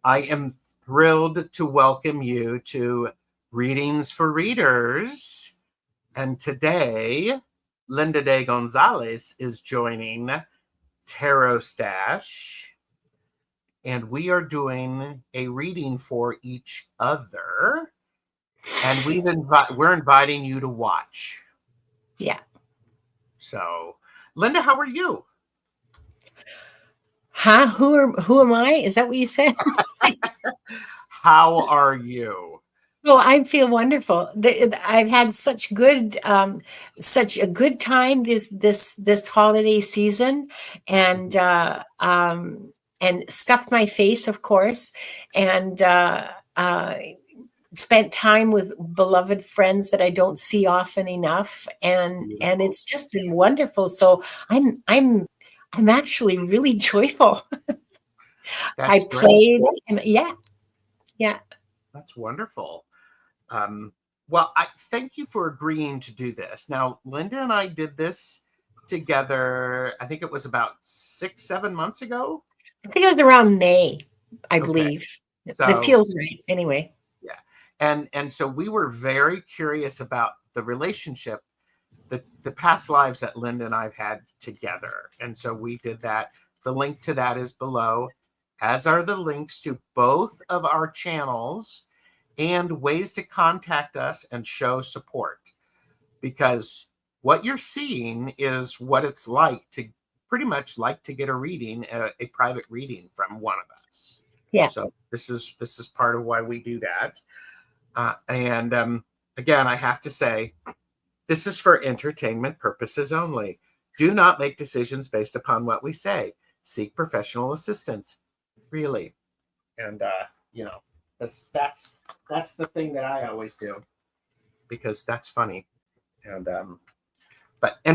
I am thrilled to welcome you to Readings for Readers. And today, Linda de Gonzalez is joining Tarot Stash. And we are doing a reading for each other. And we're inviting you to watch. Yeah. So, Linda, how are you? Huh? Who am I? Is that what you said? How are you? Oh, I feel wonderful. I've had such a good time this holiday season, and stuffed my face, of course, and spent time with beloved friends that I don't see often enough, and it's just been wonderful. So I'm actually really joyful. I played, and yeah. That's wonderful. Well, I thank you for agreeing to do this. Now, Linda and I did this together. I think it was about 6-7 months ago. I think it was around May, I believe. So, it feels right anyway. Yeah. And so we were very curious about the relationship, the past lives that Linda and I've had together. And so we did that. The link to that is below, as are the links to both of our channels and ways to contact us and show support. Because what you're seeing is what it's like to pretty much like to get a reading, a private reading from one of us. Yeah. So this is part of why we do that. And again, I have to say, this is for entertainment purposes only. Do not make decisions based upon what we say. Seek professional assistance. Really. And that's the thing that I always do, because that's funny. And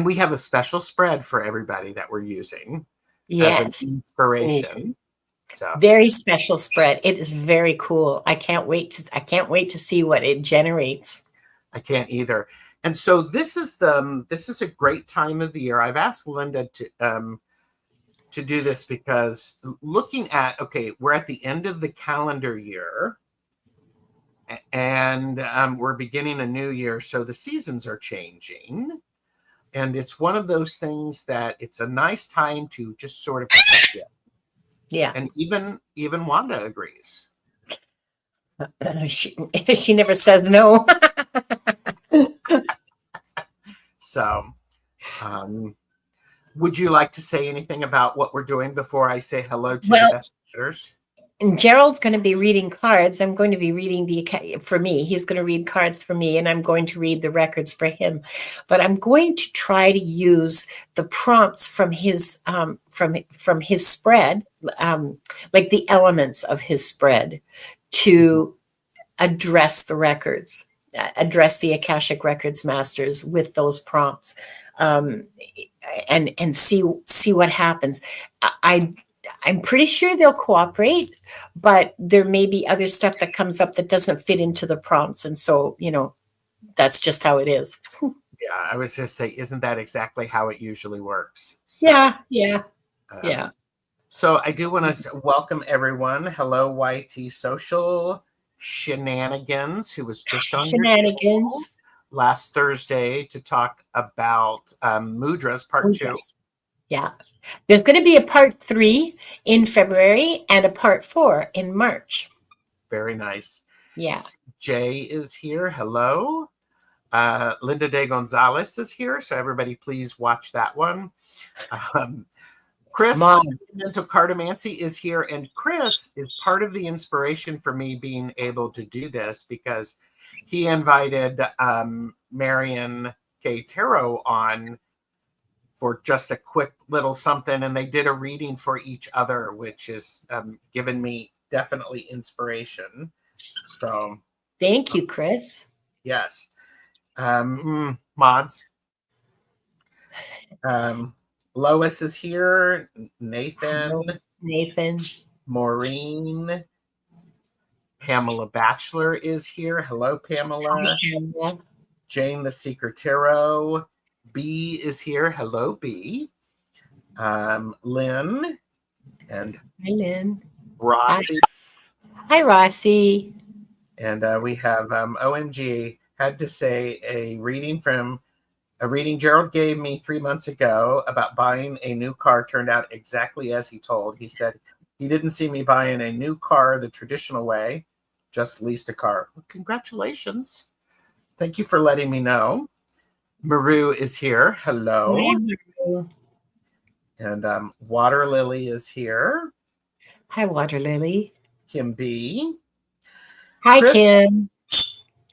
we have a special spread for everybody that we're using as an inspiration. So very special spread. It is very cool. I can't wait to see what it generates. I can't either. And so this is a great time of the year. I've asked Linda to do this because looking at, we're at the end of the calendar year, and we're beginning a new year. So the seasons are changing, and it's one of those things that it's a nice time to just sort of check in. Yeah. And even Wanda agrees. She never says no. So, would you like to say anything about what we're doing before I say hello to the best readers? And Gerald's going to be reading cards. I'm going to be reading for me. He's going to read cards for me, and I'm going to read the records for him. But I'm going to try to use the prompts from his from his spread, like the elements of his spread, to address the records, address the Akashic Records masters with those prompts, and see what happens. I'm pretty sure they'll cooperate, but there may be other stuff that comes up that doesn't fit into the prompts. And so, that's just how it is. Yeah, I was just say, isn't that exactly how it usually works? So, yeah. So I do want to welcome everyone. Hello, YT Social Shenanigans, who was just on your show last Thursday to talk about mudras part 2. Yeah. There's going to be a part 3 in February and a part 4 in March. Very nice. Yeah. Jay is here. Hello. Linda de Gonzalez is here. So everybody please watch that one. Chris, Mental Cartomancy, is here. And Chris is part of the inspiration for me being able to do this, because he invited Marion K. Tarot on for just a quick little something, and they did a reading for each other, which has given me definitely inspiration. So thank you, Chris. Yes. Mods. Lois is here. Nathan. Maureen. Pamela Batchelor is here. Hello, Pamela. Hi, Jane the Secret Tarot. B is here. Hello, B. Lynn. And hi, Lynn. Rossi. Hi, Rossi. And we have OMG had to say a reading Gerald gave me 3 months ago about buying a new car turned out exactly as he told. He said he didn't see me buying a new car the traditional way, just leased a car. Well, congratulations. Thank you for letting me know. Maru is here. Hello. And Water Lily is here. Hi, Water Lily. Kim B. Hi, Kim.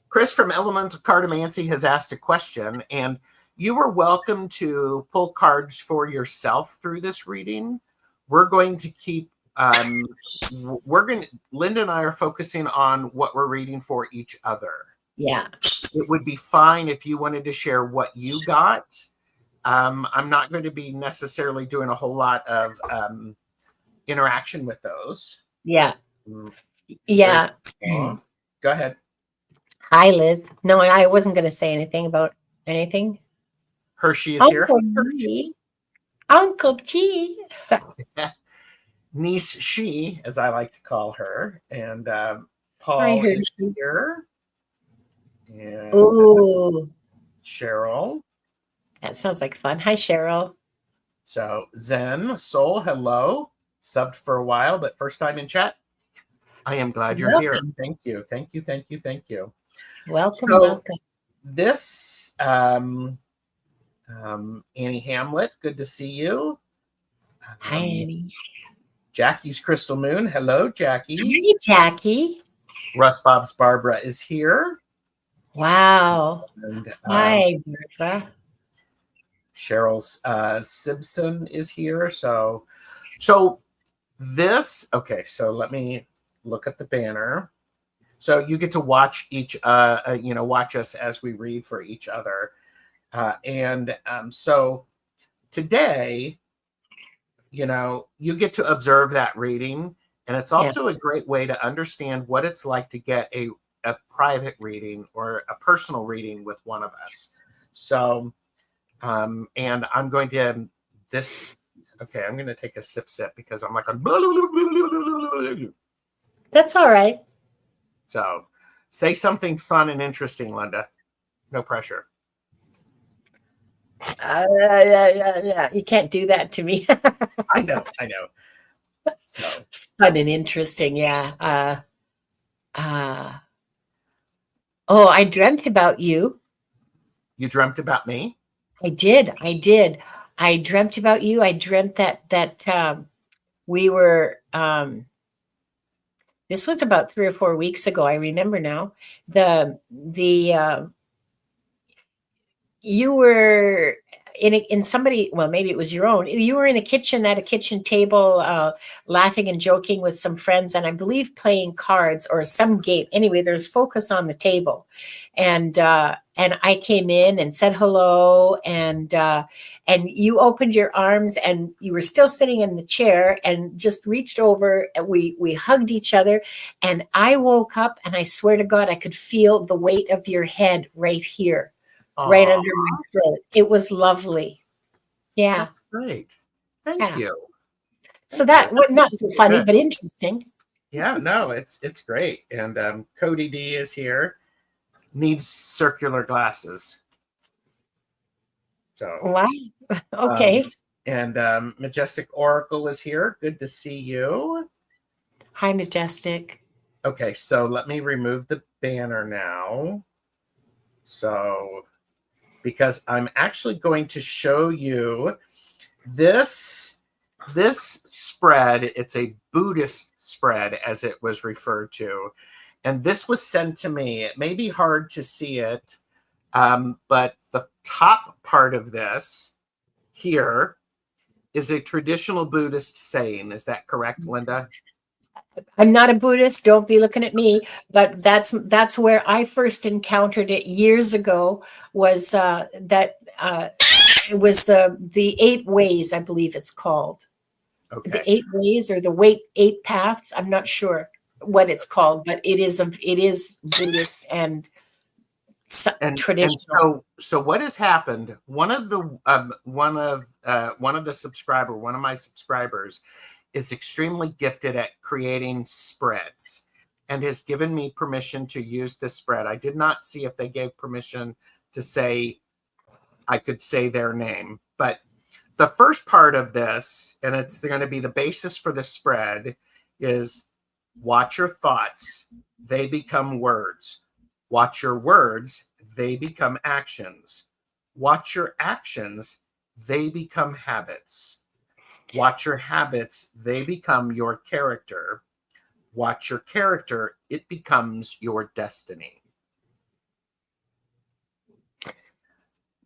Chris from Elemental Cartomancy has asked a question, and you are welcome to pull cards for yourself through this reading. We're going to keep, Linda and I are focusing on what we're reading for each other. Yeah. It would be fine if you wanted to share what you got. I'm not going to be necessarily doing a whole lot of interaction with those. Yeah. Yeah. Go ahead. Hi, Liz. No, I wasn't going to say anything about anything. Hershey is here. Hershey. Uncle G. Niece She, as I like to call her. And Paul is here. And ooh. Cheryl. That sounds like fun. Hi, Cheryl. So Zen, Soul, hello. Subbed for a while, but first time in chat. I am glad you're here. Thank you. Thank you. Thank you. Thank you. Welcome. So, welcome. This Annie Hamlet, good to see you. Hi, Annie. Jackie's Crystal Moon. Hello, Jackie. Hi, Jackie. Russ Bob's Barbara is here. Wow. And, hi, Barbara. Cheryl's Simpson is here. So this, okay, so let me look at the banner. So you get to watch watch us as we read for each other. So today, you get to observe that reading. And it's also a great way to understand what it's like to get a private reading or a personal reading with one of us. So, and I'm going to, I'm going to take a sip because I'm like, that's all right. So say something fun and interesting, Linda. No pressure. Yeah. You can't do that to me. I know. So fun and interesting. Yeah. I dreamt about you. You dreamt about me? I did. I dreamt about you. I dreamt that we were this was about 3 or 4 weeks ago. I remember now. You were in somebody, well, maybe it was your own. You were in a kitchen at a kitchen table, laughing and joking with some friends, and I believe playing cards or some game. Anyway, there's focus on the table, and I came in and said hello, and you opened your arms, and you were still sitting in the chair, and just reached over, and we hugged each other, and I woke up, and I swear to God, I could feel the weight of your head right here. Right under my throat. It was lovely. Yeah. That's great. Thank you. So that was not so funny, but interesting. Yeah, no, it's great. And Cody D is here. Needs circular glasses. So wow. Okay. And Majestic Oracle is here. Good to see you. Hi, Majestic. Okay, so let me remove the banner now. So because I'm actually going to show you this spread. It's a Buddhist spread, as it was referred to. And this was sent to me. It may be hard to see it, but the top part of this here is a traditional Buddhist saying. Is that correct, Linda? I'm not a Buddhist. Don't be looking at me. But that's where I first encountered it years ago. Was it was the 8 ways, I believe it's called. Okay. The 8 ways or the 8 paths. I'm not sure what it's called, but it is Buddhist and traditional. And so what has happened? One of my subscribers is extremely gifted at creating spreads and has given me permission to use this spread. I did not see if they gave permission to say I could say their name, but the first part of this, and it's going to be the basis for the spread, is watch your thoughts, they become words. Watch your words, they become actions. Watch your actions, they become habits. Watch your habits, they become your character. Watch your character, it becomes your destiny.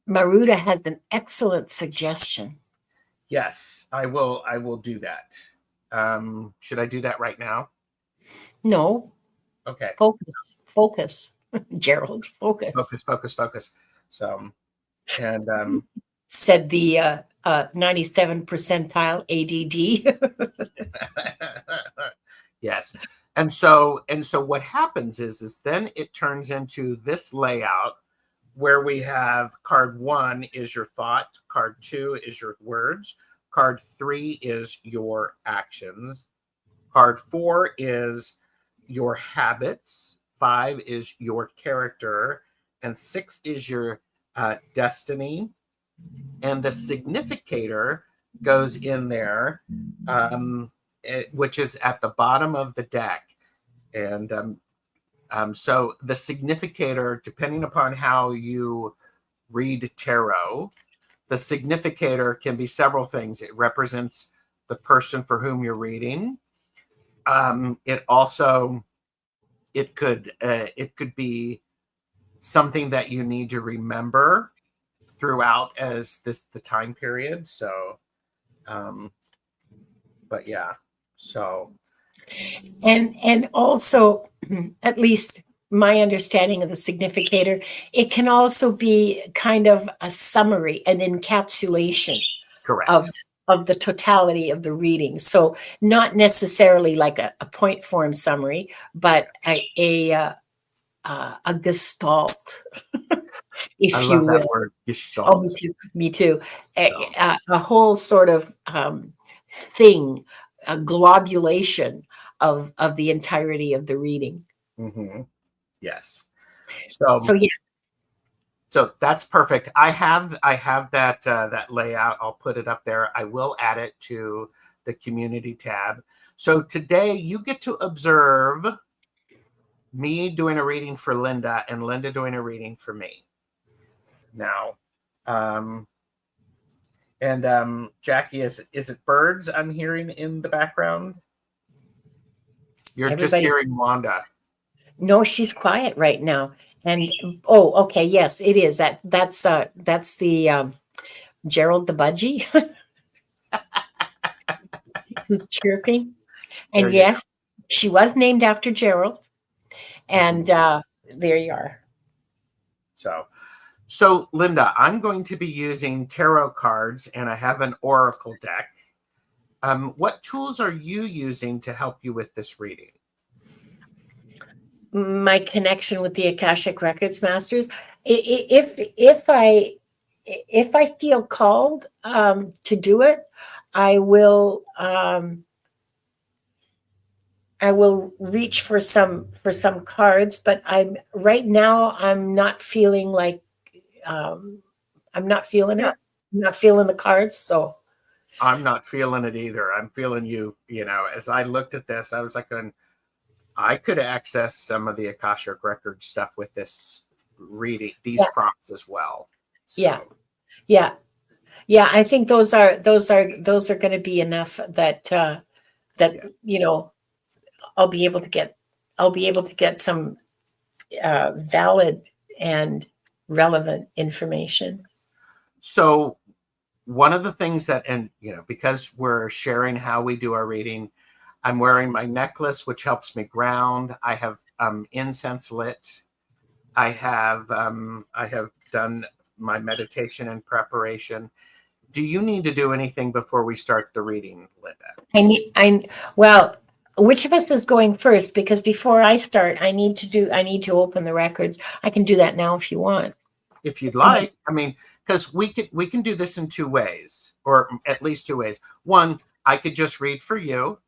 Maruda has an excellent suggestion. Yes, I will do that. Should I do that right now? No. Okay. Focus. Gerald, focus. Focus. So, and said the 97th percentile ADD. Yes. And so what happens is then it turns into this layout where we have card 1 is your thought, card 2 is your words, card 3 is your actions, card 4 is your habits, 5 is your character, and 6 is your destiny. And the significator goes in there, which is at the bottom of the deck. And so the significator, depending upon how you read tarot, the significator can be several things. It represents the person for whom you're reading. It could be something that you need to remember throughout as the time period. So, but yeah, so. And also, at least my understanding of the significator, it can also be kind of a summary, an encapsulation Correct. of the totality of the reading. So not necessarily like a point form summary, but a gestalt, if I you love will. that word, gestalt. Oh, me too. A whole sort of thing, a globulation of the entirety of the reading. Mm-hmm. Yes. So yeah. So that's perfect. I have that layout. I'll put it up there. I will add it to the community tab. So today you get to observe me doing a reading for Linda and Linda doing a reading for me. Now, Jackie, is it birds I'm hearing in the background? You're just hearing Wanda. No, she's quiet right now. And okay, yes, it is. That's the Gerald the budgie who's chirping. And yes, she was named after Gerald. And there you are. So Linda, I'm going to be using tarot cards, and I have an oracle deck. What tools are you using to help you with this reading? My connection with the Akashic Records Masters. If I feel called to do it, I will reach for some cards. But I'm not feeling like I'm not feeling it. I'm not feeling the cards. So I'm not feeling it either. I'm feeling you. As I looked at this, I was like, I could access some of the Akashic Record stuff with this reading, these prompts as well. So. Yeah. I think those are going to be enough that I'll be able to get some valid and relevant information. So one of the things that, because we're sharing how we do our reading, I'm wearing my necklace, which helps me ground. I have incense lit. I have done my meditation and preparation. Do you need to do anything before we start the reading, Linda? Well, which of us is going first? Because before I start, I need to open the records. I can do that now if you want. If you'd like. I mean, because we can do this in two ways, or at least two ways. One, I could just read for you,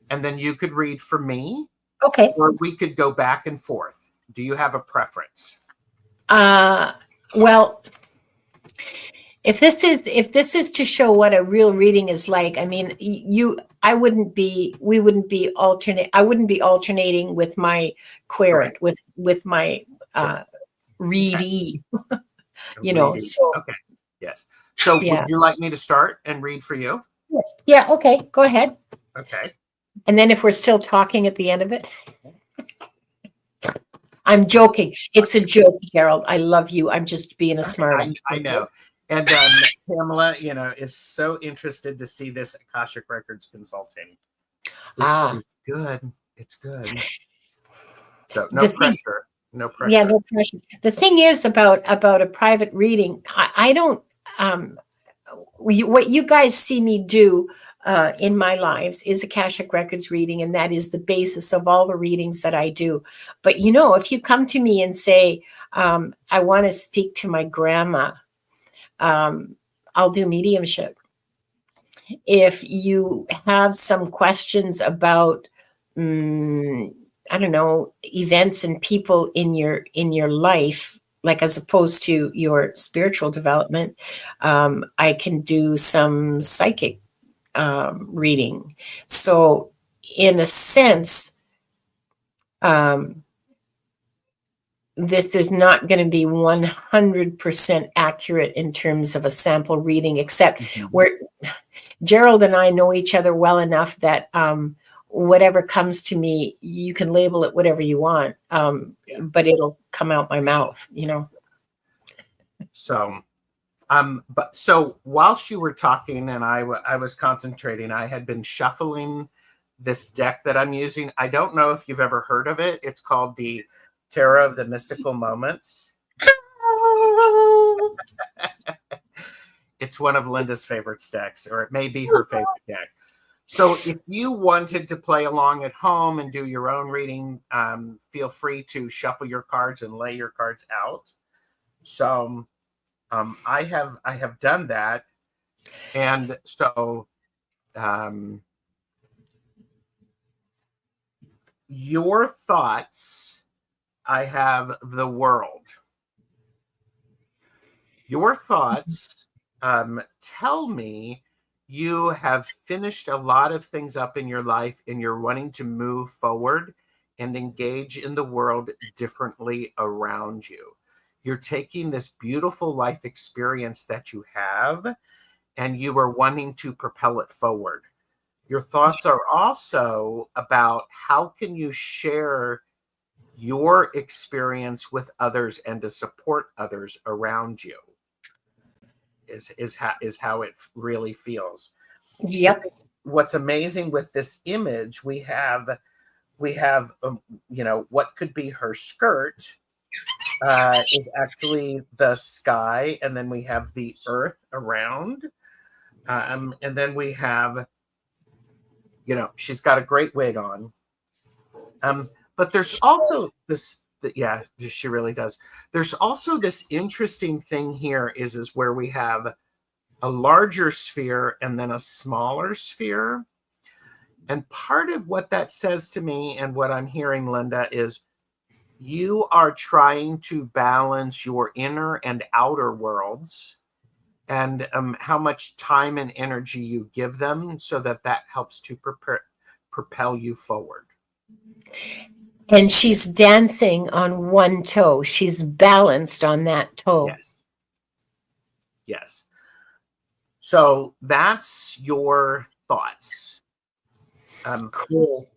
and then you could read for me, Okay. or we could go back and forth. Do you have a preference? Well, if this is to show what a real reading is like, I mean, I wouldn't be alternating with my querent, Correct. with my Sure. readee, Reading. so Okay. Yes. So yeah. would you like me to start and read for you? Yeah, okay, go ahead. Okay. And then if we're still talking at the end of it, I'm joking. It's a joke, Gerald. I love you. I'm just being a smart. I know. And Pamela, is so interested to see this Akashic Records consulting. It's good. It's good. So no pressure. No pressure. Yeah, no pressure. The thing is about a private reading, I don't, what you guys see me do in my lives is Akashic Records reading, and that is the basis of all the readings that I do. But if you come to me and say, I want to speak to my grandma, I'll do mediumship. If you have some questions about, I don't know, events and people in your life, like as opposed to your spiritual development, I can do some psychic reading. So in a sense, this is not going to be 100% accurate in terms of a sample reading, except where Gerald and I know each other well enough that whatever comes to me, you can label it whatever you want, but it'll come out my mouth, So, so whilst you were talking and I was concentrating, I had been shuffling this deck that I'm using. I don't know if you've ever heard of it. It's called the Tarot of the Mystical Moments. It's one of Linda's favorite decks, or it may be her favorite deck. So if you wanted to play along at home and do your own reading, feel free to shuffle your cards and lay your cards out. So I have done that. And so your thoughts, I have the world. Your thoughts tell me you have finished a lot of things up in your life and you're wanting to move forward and engage in the world differently around you. You're taking this beautiful life experience that you have and you are wanting to propel it forward. Your thoughts are also about how can you share your experience with others and to support others around you. Is how it really feels. Yep. What's amazing with this image, we have what could be her skirt is actually the sky, and then we have the earth around, and then we have she's got a great wig on, but there's also this. Yeah, she really does. There's also this interesting thing here is where we have a larger sphere and then a smaller sphere. And part of what that says to me and what I'm hearing, Linda, is you are trying to balance your inner and outer worlds and how much time and energy you give them so that helps to propel you forward. And she's dancing on one toe. She's balanced on that toe. Yes. Yes. So that's your thoughts. Cool.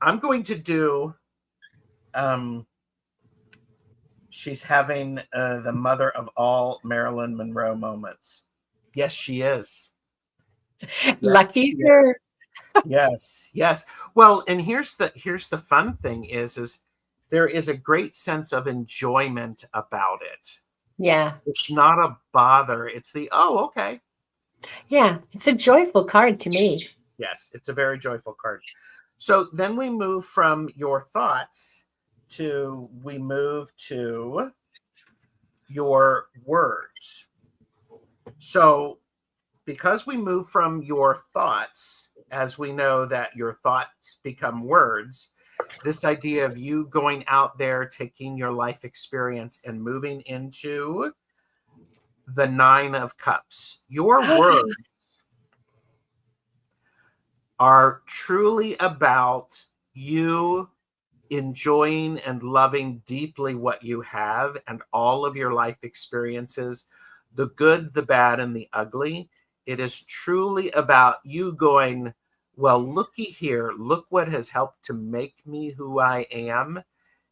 I'm going to do, she's having the mother of all Marilyn Monroe moments. Yes, she is. Yes, lucky her. Yes, yes. Well, and here's the fun thing is there is a great sense of enjoyment about it. Yeah. It's not a bother. It's okay. Yeah, it's a joyful card to me. Yes, it's a very joyful card. So then we move from your thoughts to your words. So because we move from your thoughts, as we know that your thoughts become words, this idea of you going out there, taking your life experience and moving into the 9 of Cups. Your words are truly about you enjoying and loving deeply what you have and all of your life experiences, the good, the bad, and the ugly. It is truly about you going, well, looky here, look what has helped to make me who I am.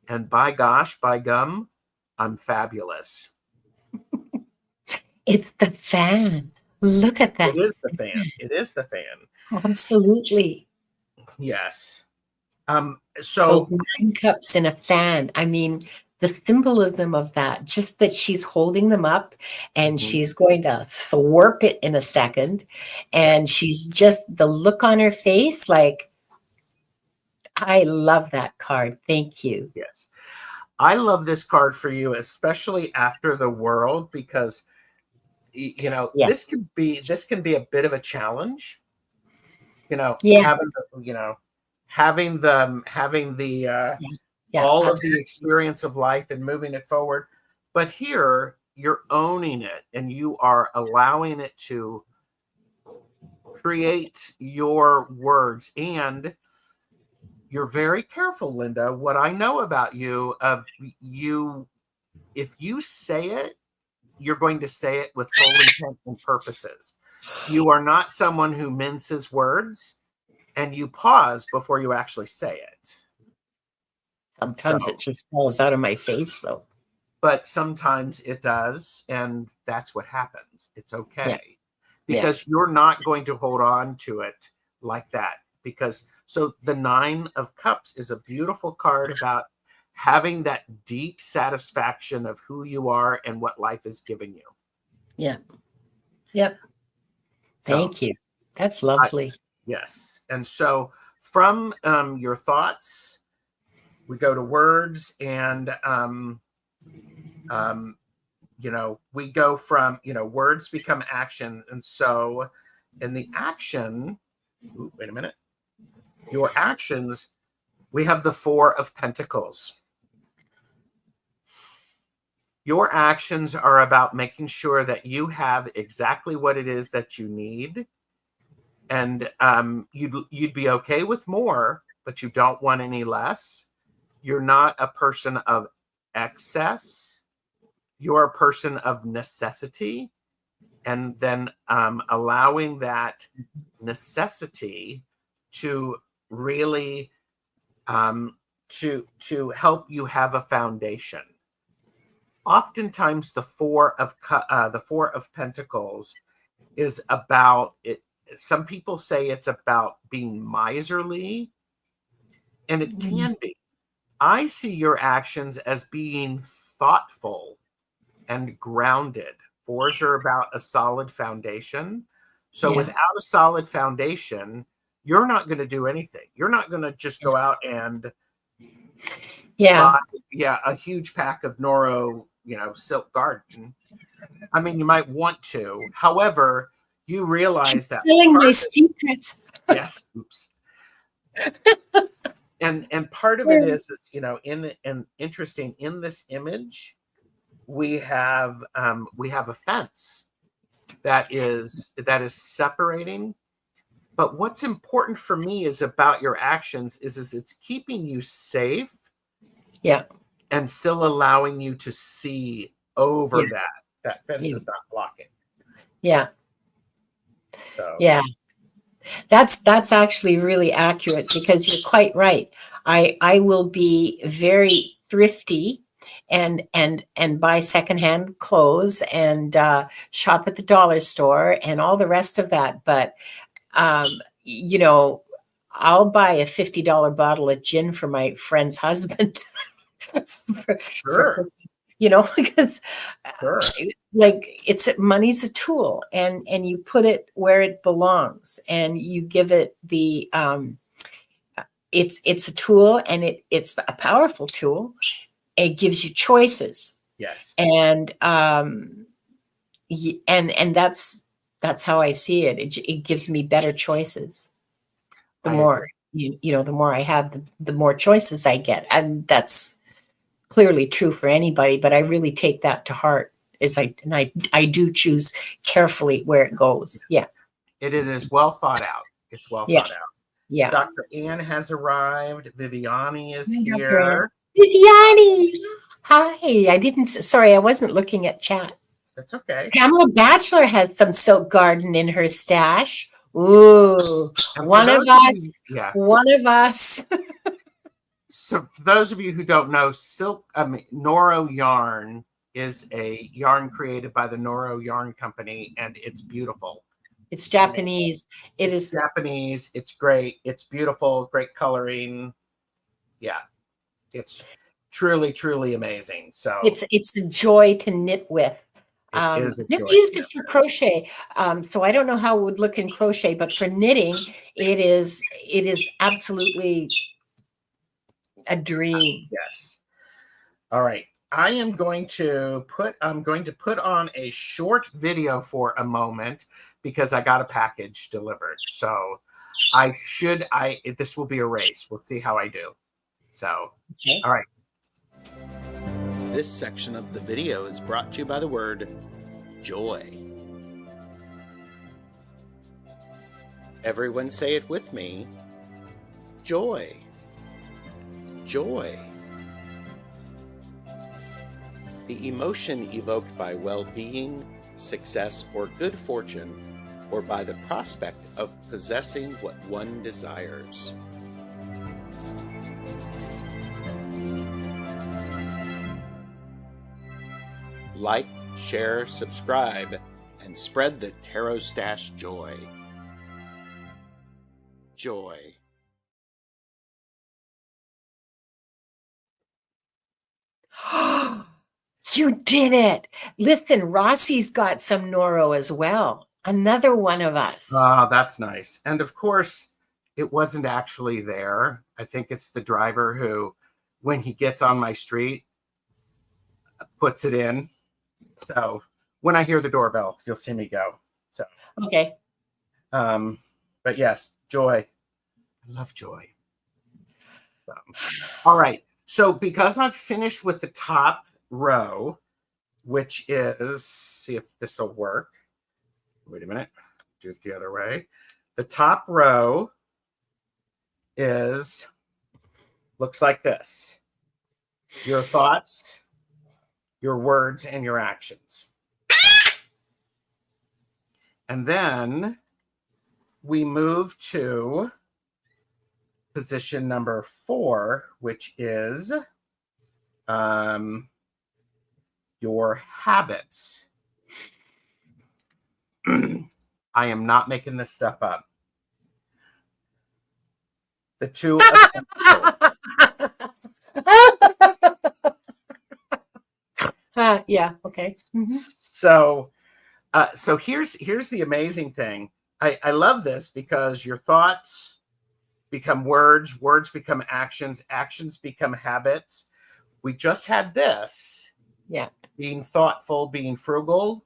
And by gosh, by gum, I'm fabulous. It's the fan. Look at that. It is the fan. It is the fan. Absolutely. Yes. Those So 9 cups in a fan. I mean, the symbolism of that, just that she's holding them up and she's going to thwarp it in a second. And she's just the look on her face, like, I love that card. Thank you. yes, I love this card for you, especially after the World, because Yeah. this can be a bit of a challenge. Yeah. Having the Yeah, all of absolutely. the experience of life and moving it forward. But here you're owning it and you are allowing it to create your words. And you're very careful, Linda. What I know about you, if you say it, you're going to say it with full intent and purposes. You are not someone who minces words, and you pause before you actually say it. Sometimes it just falls out of my face, though. But sometimes it does, and that's what happens. It's okay. Yeah. Because you're not going to hold on to it like that. So the 9 of Cups is a beautiful card about having that deep satisfaction of who you are and what life is giving you. Yeah. Yep. Thank you. That's lovely. Yes. And so from your thoughts, we go to words, and we go from, words become action. And so in the action, wait a minute, your actions, we have the 4 of Pentacles. Your actions are about making sure that you have exactly what it is that you need. And you'd be okay with more, but you don't want any less. You're not a person of excess. You're a person of necessity. And then allowing that necessity to really to help you have a foundation. Oftentimes, the 4 of Pentacles is about it. Some people say it's about being miserly, and it can be. I see your actions as being thoughtful and grounded. 4s are about a solid foundation. So without a solid foundation, you're not going to do anything. You're not going to just go out and buy, a huge pack of Noro, Silk Garden. I mean, you might want to. However, you realize that telling my secrets. Yes. Oops. And part of it is in interesting, in this image, we have a fence that is separating. But what's important for me is about your actions is it's keeping you safe. Yeah. And still allowing you to see over that fence is not blocking. Yeah. So yeah, that's actually really accurate, because you're quite right. I will be very thrifty and buy secondhand clothes and shop at the dollar store and all the rest of that. But I'll buy a $50 bottle of gin for my friend's husband. Sure. Because Sure. money's a tool, and you put it where it belongs, and you give it the it's a tool, and it's a powerful tool. It gives you choices. Yes. And that's That's how I see it. It gives me better choices. The I more agree. the more I have, the more choices I get, and that's clearly true for anybody. But I really take that to heart. I do choose carefully where it goes. Yeah, It is well thought out. It's well yeah, thought out. yeah. Dr. Ann has arrived. Viviani is Hi, Dr. Ann. here. Viviani, hi. I didn't. Sorry, I wasn't looking at chat. That's okay. Pamela Batchelor has some silk garden in her stash. Ooh, And for one of those of us. you, yeah. One of us. So for those of you who don't know, Noro yarn is a yarn created by the Noro Yarn Company, and it's beautiful. It's Japanese. It's Japanese. It's great. It's beautiful. Great coloring. Yeah, it's truly, truly amazing. So It's a joy to knit with. it is a I've joy. used it for crochet, so I don't know how it would look in crochet, but for knitting, it is absolutely a dream. Yes. All right. I'm going to put on a short video for a moment because I got a package delivered. So this will be a race. We'll see how I do. So, Okay. all right. This section of the video is brought to you by the word joy. Everyone say it with me. Joy. Joy. The emotion evoked by well-being, success, or good fortune, or by the prospect of possessing what one desires. Like, share, subscribe, and spread the Tarot Stash joy. Joy. You did it. Listen, Rossi's got some Noro as well. Another one of us. Oh, that's nice. And of course, it wasn't actually there. I think it's the driver who, when he gets on my street, puts it in. So when I hear the doorbell, you'll see me go. So Okay. But yes, joy. I love joy. All right. So because I've finished with the top row, which is, see if this will work. Wait a minute. Do it the other way. The top row looks like this. Your thoughts, your words, and your actions. And then we move to position number 4, which is your habits. I am not making this stuff up. The 2 of Pentacles. Yeah, okay. So here's the amazing thing. I love this because your thoughts become words, words become actions, actions become habits. We just had this. Yeah. Being thoughtful, being frugal.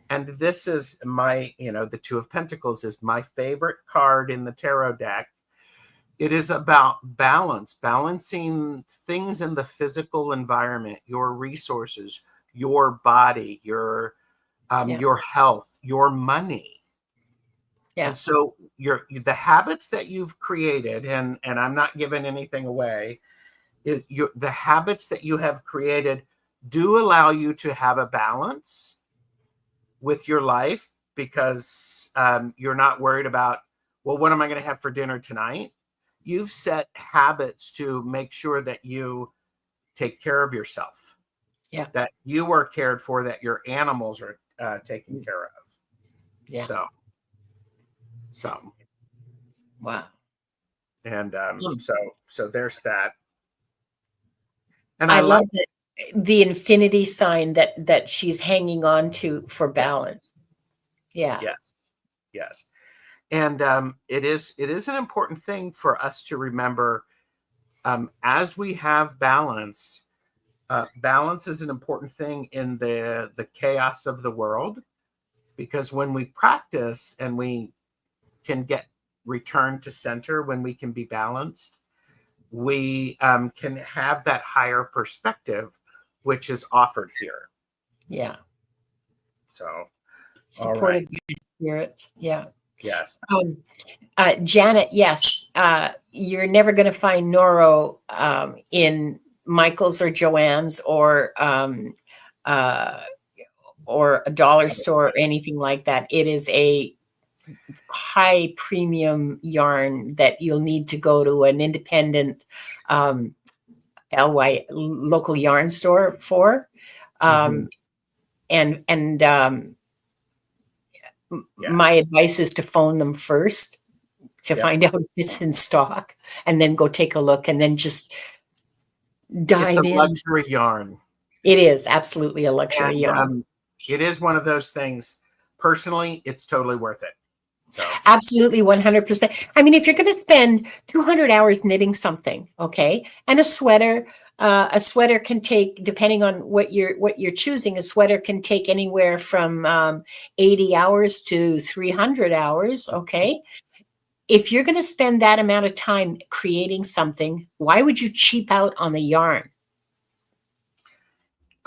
And this is the 2 of Pentacles is my favorite card in the tarot deck. It is about balance, balancing things in the physical environment, your resources, your body, your health, your money. Yeah. And so the habits that you've created, and I'm not giving anything away, is the habits that you have created do allow you to have a balance with your life because you're not worried about, well, what am I going to have for dinner tonight? You've set habits to make sure that you take care of yourself. Yeah. That you are cared for, that your animals are taken care of. Yeah. So. Wow. And so there's that. And I love the infinity sign that she's hanging on to for balance. Yeah. Yes. And it is an important thing for us to remember as we have balance. Balance is an important thing in the chaos of the world because when we practice and we can get returned to center, when we can be balanced, we can have that higher perspective, which is offered here. Yeah. So, Supported by spirit. Yeah. Yes. Janet, yes. You're never going to find Noro in Michael's or Joanne's or a dollar store or anything like that. It is a high premium yarn that you'll need to go to an independent LY local yarn store for. My advice is to phone them first to find out if it's in stock, and then go take a look, and then just dive in. It's a luxury yarn. It is absolutely a luxury yarn. It is one of those things. Personally, it's totally worth it. So. Absolutely, 100%. I mean, if you're going to spend 200 hours knitting something, okay, and a sweater can take, depending on what you're choosing, a sweater can take anywhere from 80 hours to 300 hours, okay? If you're going to spend that amount of time creating something, why would you cheap out on the yarn?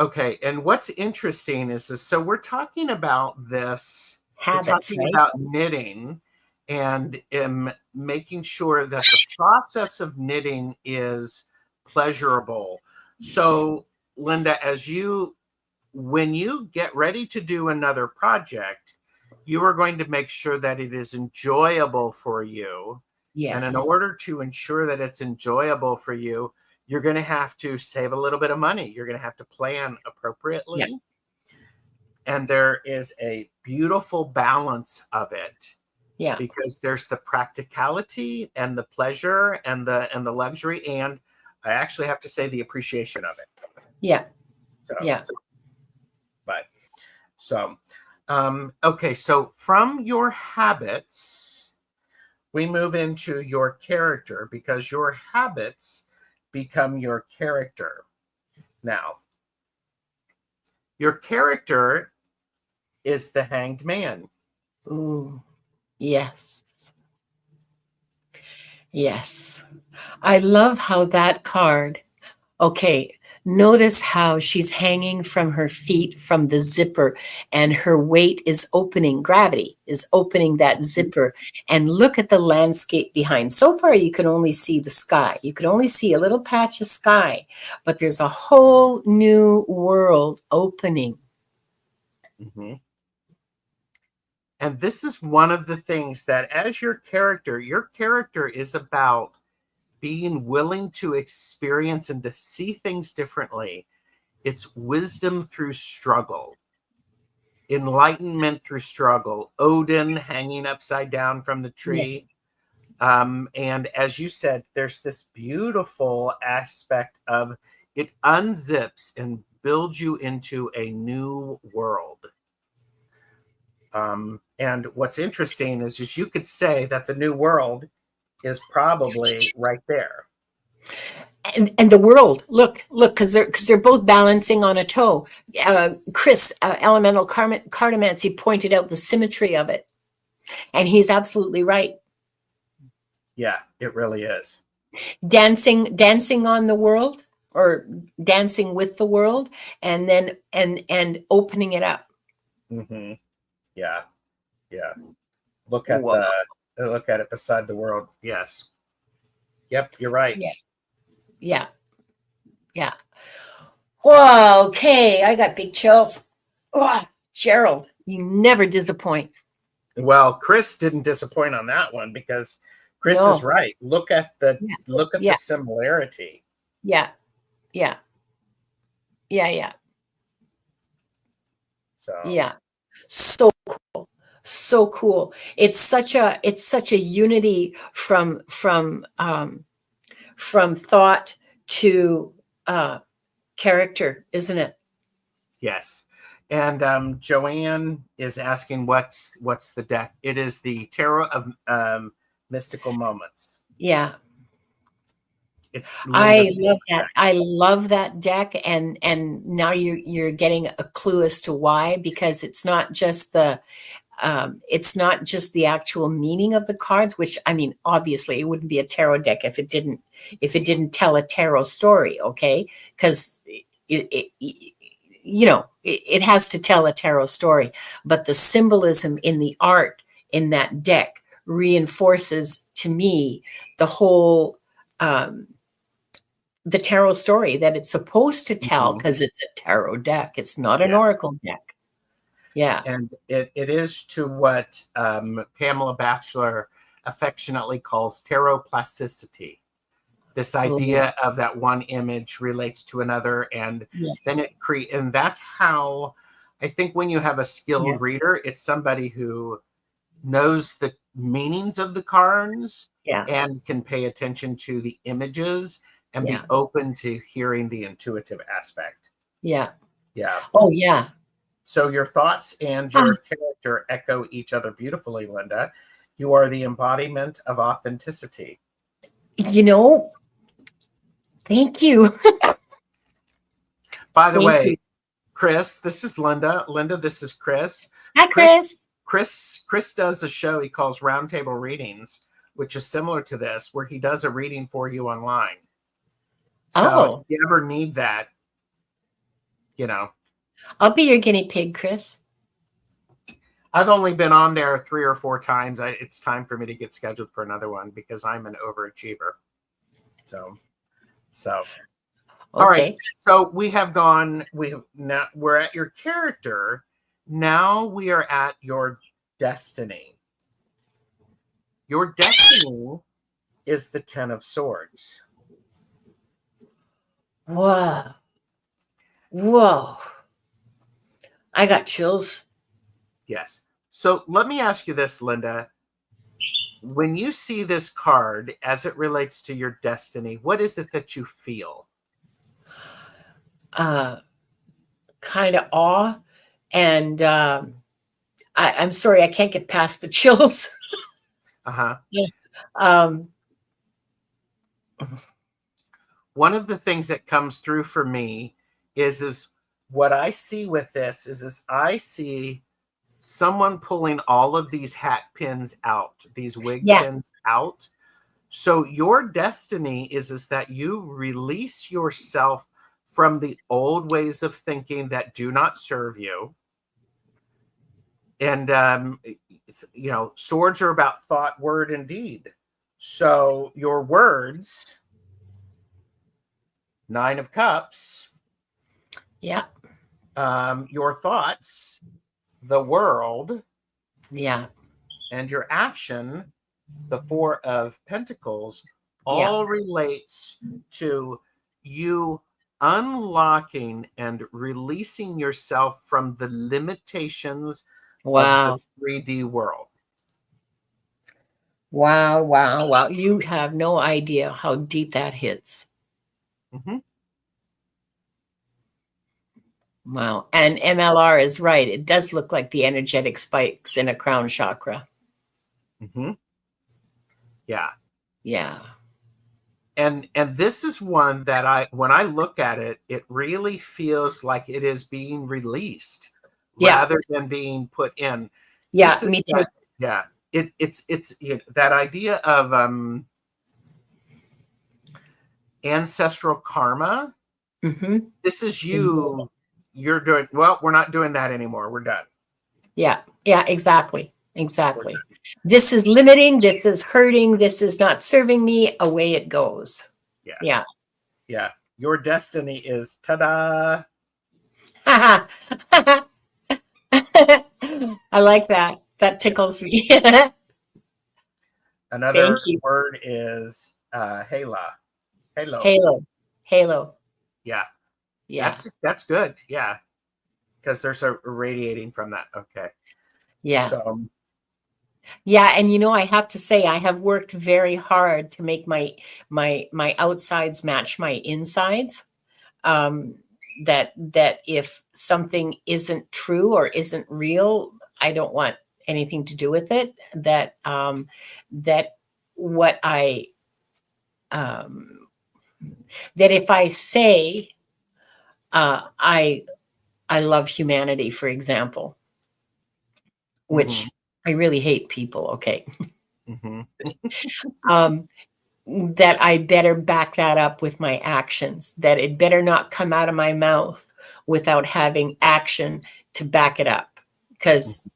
Okay, and what's interesting is so we're talking about this. Habits, we're talking right? about knitting and making sure that the process of knitting is pleasurable. So, Linda, when you get ready to do another project, you are going to make sure that it is enjoyable for you. Yes. And in order to ensure that it's enjoyable for you, you're going to have to save a little bit of money. You're going to have to plan appropriately. Yep. And there is a beautiful balance of it. Yeah. Because there's the practicality and the pleasure and the luxury, and I actually have to say the appreciation of it. Yeah. So, yeah. But so okay, so from your habits, we move into your character, because your habits become your character. Now, your character is the Hanged Man. Ooh, yes. Yes. I love how that card, okay, notice how she's hanging from her feet from the zipper, and her weight is opening, gravity is opening that zipper, and look at the landscape behind. So far, you can only see the sky. You can only see a little patch of sky, but there's a whole new world opening. Mm-hmm. And this is one of the things that, as your character is about being willing to experience and to see things differently. It's wisdom through struggle, enlightenment through struggle, Odin hanging upside down from the tree. Yes. And as you said, there's this beautiful aspect of it unzips and builds you into a new world. And what's interesting is you could say that the new world is probably right there. And the world, look, because they're both balancing on a toe. Chris, Elemental Cartomancy, pointed out the symmetry of it, and he's absolutely right. Yeah, it really is. Dancing on the world, or dancing with the world, and then and opening it up. Mm-hmm. Yeah. Look at it beside the world. Yes. Yep, you're right. Yes. Yeah. Whoa, okay, I got big chills. Oh, Gerald, you never disappoint. Well, Chris didn't disappoint on that one, because Chris is right. Look at the the similarity. Yeah. So yeah. So cool. It's such a unity from thought to character, isn't it? Yes. And Joanne is asking what's the deck. It is the Tarot of Mystical Moments. Yeah. It's I Linda's love that. deck. I love that deck, and now you're getting a clue as to why, because it's not just the actual meaning of the cards, which, I mean, obviously it wouldn't be a tarot deck if it didn't tell a tarot story, okay? Because it has to tell a tarot story, but the symbolism in the art in that deck reinforces to me the whole the tarot story that it's supposed to tell, Mhm. because it's a tarot deck. It's not an Yes. oracle deck. Yeah. And it is to what Pamela Batchelor affectionately calls tarot plasticity. This idea of that one image relates to another, and Yeah. then and that's how I think when you have a skilled Yeah. reader, it's somebody who knows the meanings of the cards Yeah. and can pay attention to the images and Yeah. be open to hearing the intuitive aspect. Yeah. Yeah. Oh, yeah. So your thoughts and your character echo each other beautifully, Linda. You are the embodiment of authenticity. Thank you. By the Thank way, you. Chris, this is Linda. Linda, this is Chris. Hi, Chris. Chris does a show he calls Roundtable Readings, which is similar to this, where he does a reading for you online. So if you ever need that, I'll be your guinea pig, Chris. I've only been on there 3 or 4 times. It's time for me to get scheduled for another one because I'm an overachiever. So all right. Okay. So we're at your character. Now we are at your destiny. Your destiny is the 10 of Swords. Whoa. Whoa. I got chills. Yes. So let me ask you this, Linda. When you see this card as it relates to your destiny, what is it that you feel? Kind of awe. And I'm sorry, I can't get past the chills. Uh-huh. um, One of the things that comes through for me is what I see with this is I see someone pulling all of these hat pins out, these wig pins out. So your destiny is that you release yourself from the old ways of thinking that do not serve you. And, swords are about thought, word, and deed. So your words, 9 of Cups. Yeah. Your thoughts, the world. Yeah. And your action, the 4 of Pentacles, all relates to you unlocking and releasing yourself from the limitations of the 3D world. Wow, wow, wow. You have no idea how deep that hits. Mm-hmm. Wow. And MLR is right. It does look like the energetic spikes in a crown chakra. Mm-hmm. Yeah. Yeah. And this is one that when I look at it, it really feels like it is being released rather than being put in. Yeah, me too. Yeah. It's that idea of ancestral karma. Mm-hmm. This is you. You're doing well. We're not doing that anymore. We're done. Yeah. Yeah. Exactly. Exactly. This is limiting. This is hurting. This is not serving me. Away it goes. Yeah. Yeah. Yeah. Your destiny is ta-da. I like that. That tickles me. Another word is halo. Halo. Yeah. Yeah. That's good. Yeah. Because there's a radiating from that. Okay. Yeah. So yeah, and I have to say I have worked very hard to make my outsides match my insides. That if something isn't true or isn't real, I don't want anything to do with it. That what I that if I say I love humanity, for example, which I really hate people, okay, um, that I better back that up with my actions, that it better not come out of my mouth without having action to back it up. Because,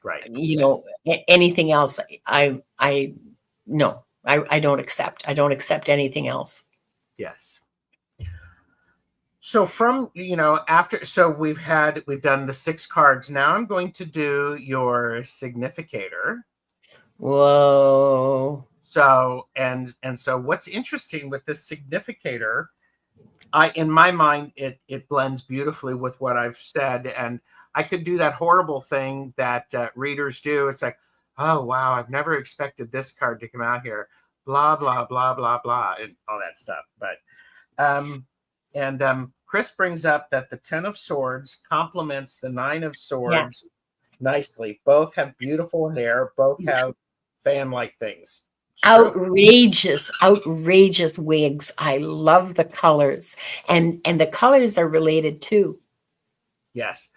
right. you Yes. know, anything else, no, I don't accept. I don't accept anything else. Yes. So from, after, so we've done the 6 cards. Now I'm going to do your significator. Whoa. So, and so what's interesting with this significator, in my mind, it blends beautifully with what I've said. And I could do that horrible thing that readers do. It's like, oh, wow, I've never expected this card to come out here. Blah, blah, blah, blah, blah, and all that stuff. But, Chris brings up that the 10 of Swords complements the 9 of Swords nicely. Both have beautiful hair. Both have fan-like things. Outrageous wigs. I love the colors, and the colors are related too. Yes.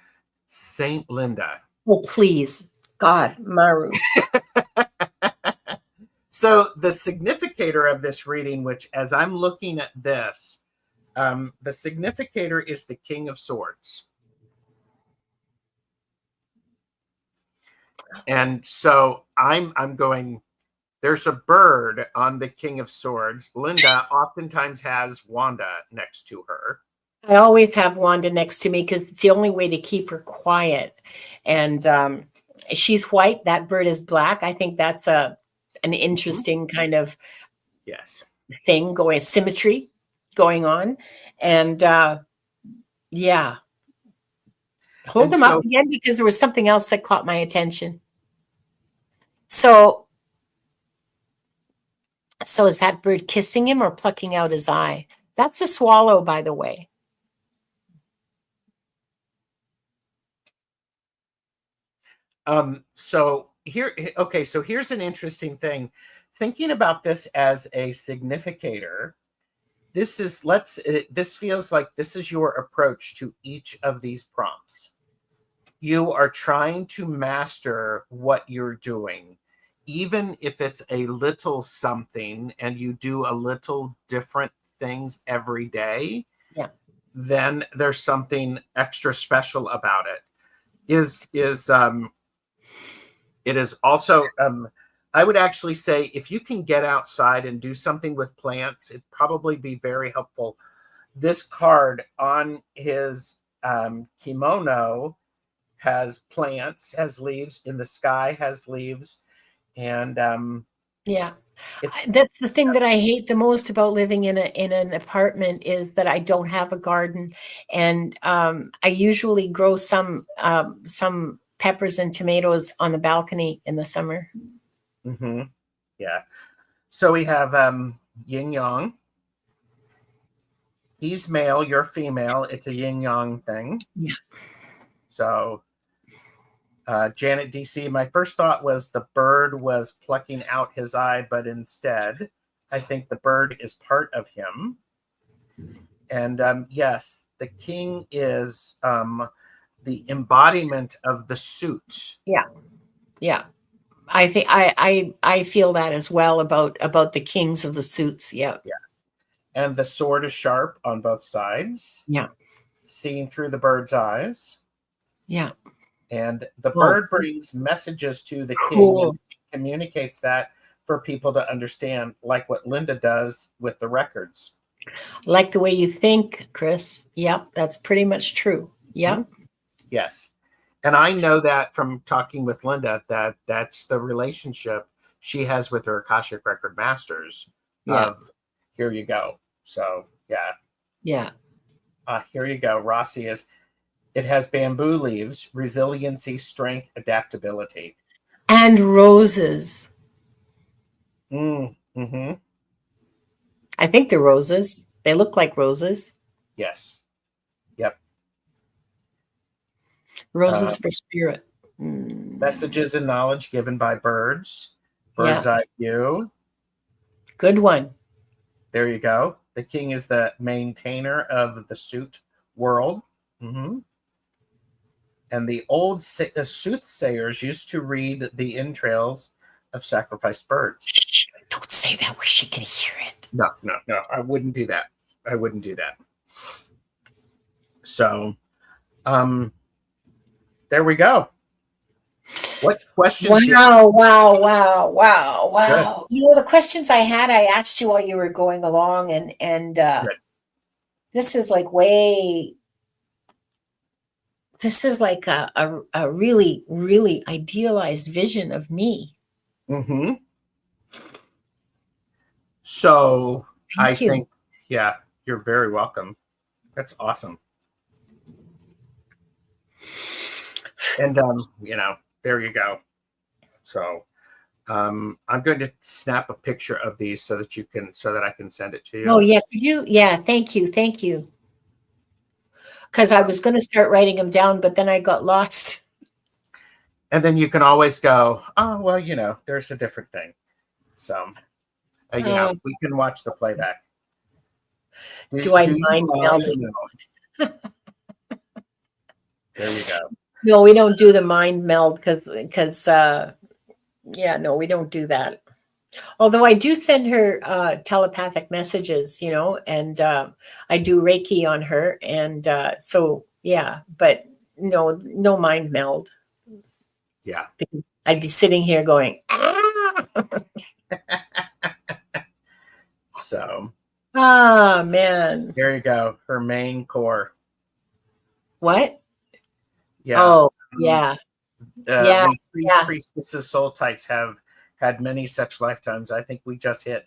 Saint Linda. Oh, please, God, Maru. So the significator of this reading, which as I'm looking at this, the significator is the King of Swords. And so I'm going, there's a bird on the King of Swords. Linda oftentimes has Wanda next to her. I always have Wanda next to me because it's the only way to keep her quiet. And she's white. That bird is black. I think that's an interesting kind of thing going, symmetry going on. And yeah. Hold them up again because there was something else that caught my attention. So is that bird kissing him or plucking out his eye? That's a swallow, by the way. So here's an interesting thing. Thinking about this as a significator, this feels like this is your approach to each of these prompts. You are trying to master what you're doing, even if it's a little something and you do a little different things every day. Yeah. Then there's something extra special about it. It is also, I would actually say if you can get outside and do something with plants, it'd probably be very helpful. This card on his kimono has plants, has leaves. In the sky has leaves. And that's the thing that I hate the most about living in an apartment is that I don't have a garden. And I usually grow some peppers and tomatoes on the balcony in the summer. Yeah. So we have yin yang. He's male, you're female. It's a yin yang thing. Yeah. So Janet DC, my first thought was the bird was plucking out his eye, but instead I think the bird is part of him. And yes, the king is the embodiment of the suit. Yeah. I think I feel that as well about the kings of the suits. Yeah. And the sword is sharp on both sides. Yeah. Seeing through the bird's eyes. Yeah. And the bird brings messages to the king and communicates that for people to understand, like what Linda does with the records. Like the way you think, Chris. Yep, that's pretty much true. Yep. Yes. And I know that from talking with Linda, that's the relationship she has with her Akashic Record Masters of here you go. So, yeah. Yeah. Here you go. Rossi it has bamboo leaves, resiliency, strength, adaptability. And roses. Mm-hmm. I think they're roses. They look like roses. Yes. Yep. Roses for spirit. Messages and knowledge given by birds. Bird's eye view. Good one. There you go. The king is the maintainer of the suit world. Mm-hmm. And the old soothsayers used to read the entrails of sacrificed birds. Shh, don't say that where she can hear it. No. I wouldn't do that. I wouldn't do that. So, there we go. What questions? Wow. Good. You know, the questions I had, I asked you while you were going along, and this is like this is like a really, really idealized vision of me. Mm-hmm. So Thank you. think, yeah, you're very welcome. That's awesome. And there you go. So I'm going to snap a picture of these so that I can send it to you. Oh yeah, thank you. Because I was going to start writing them down, but then I got lost. And then you can always go, oh well, there's a different thing. So we can watch the playback. Do I mind melding? There you go. No, we don't do the mind meld because no, we don't do that. Although I do send her telepathic messages, and I do Reiki on her, and so yeah, but no mind meld. Yeah, because I'd be sitting here going, ah. So, man, there you go. Her main core. What? Yeah. Oh, yeah. Priestesses, soul types have had many such lifetimes. I think we just hit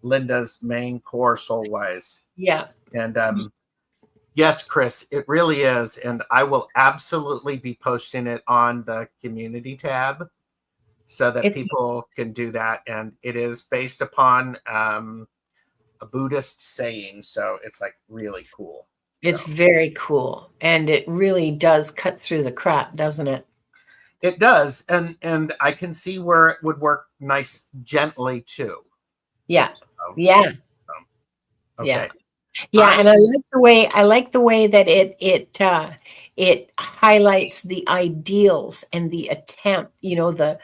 Linda's main core soul wise. Yeah. And yes, Chris, it really is. And I will absolutely be posting it on the community tab so that people can do that. And it is based upon a Buddhist saying. So it's like really cool. It's very cool. And it really does cut through the crap, doesn't it? It does. And I can see where it would work nice, gently too. Yeah. So, yeah. Okay. Yeah. And I like the way that it highlights the ideals and the attempt, the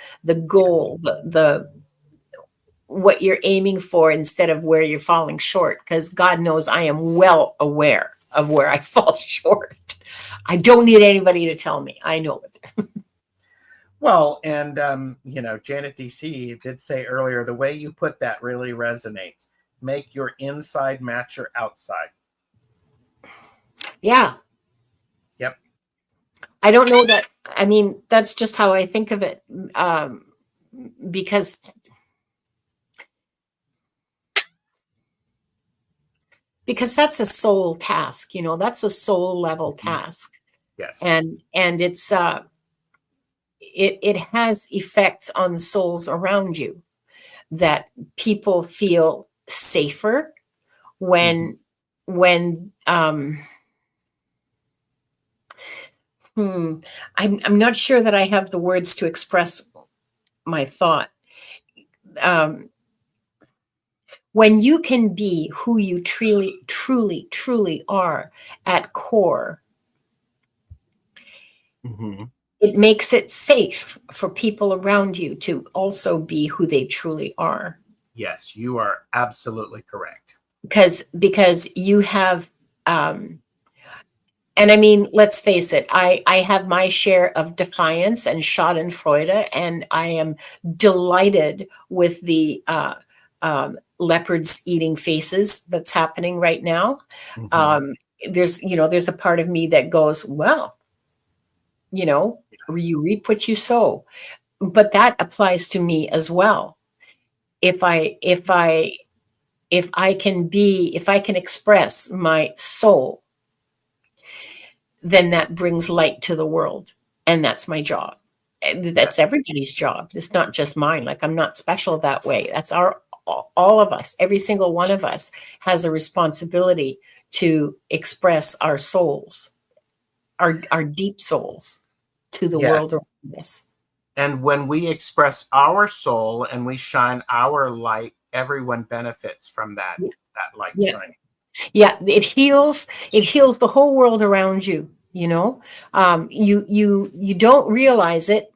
goal, the what you're aiming for instead of where you're falling short. Because God knows I am well aware of where I fall short. I don't need anybody to tell me. I know it. Well, and Janet DC did say earlier, the way you put that really resonates. Make your inside match your outside. Yeah. Yep. I don't know that. I mean, that's just how I think of it. Because that's a soul task, that's a soul level task. Yes. And it's it has effects on souls around you, that people feel safer when I'm not sure that I have the words to express my thought. When you can be who you truly are at core, it makes it safe for people around you to also be who they truly are. Yes, you are absolutely correct. Because you have, and I mean, let's face it, I have my share of defiance and schadenfreude, and I am delighted with the leopards eating faces that's happening right now. There's a part of me that goes, well, you reap what you sow, but that applies to me as well. If I can express my soul, then that brings light to the world, and that's my job. That's everybody's job. It's not just mine. Like, I'm not special that way. That's all of us. Every single one of us has a responsibility to express our souls, our deep souls, to the world around us. And when we express our soul and we shine our light, everyone benefits from that that light Yeah. shining. Yeah, it heals the whole world around you, you don't realize it,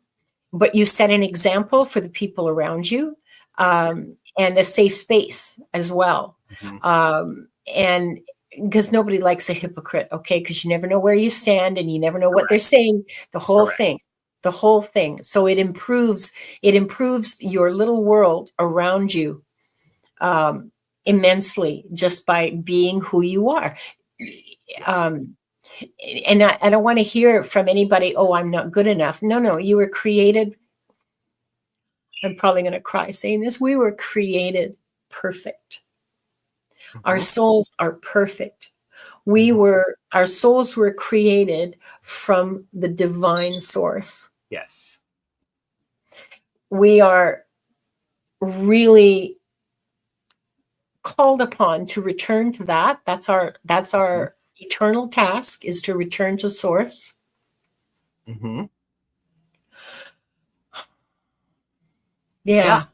but you set an example for the people around you, and a safe space as well. And because nobody likes a hypocrite, okay, because you never know where you stand and you never know what they're saying. The whole thing. So it improves your little world around you, immensely, just by being who you are. And I don't want to hear from anybody, oh, I'm not good enough. No, you were created. I'm probably going to cry saying this. We were created perfect. Our souls are perfect. Our souls were created from the divine source. Yes. We are really called upon to return to that. That's our eternal task, is to return to source. Yeah.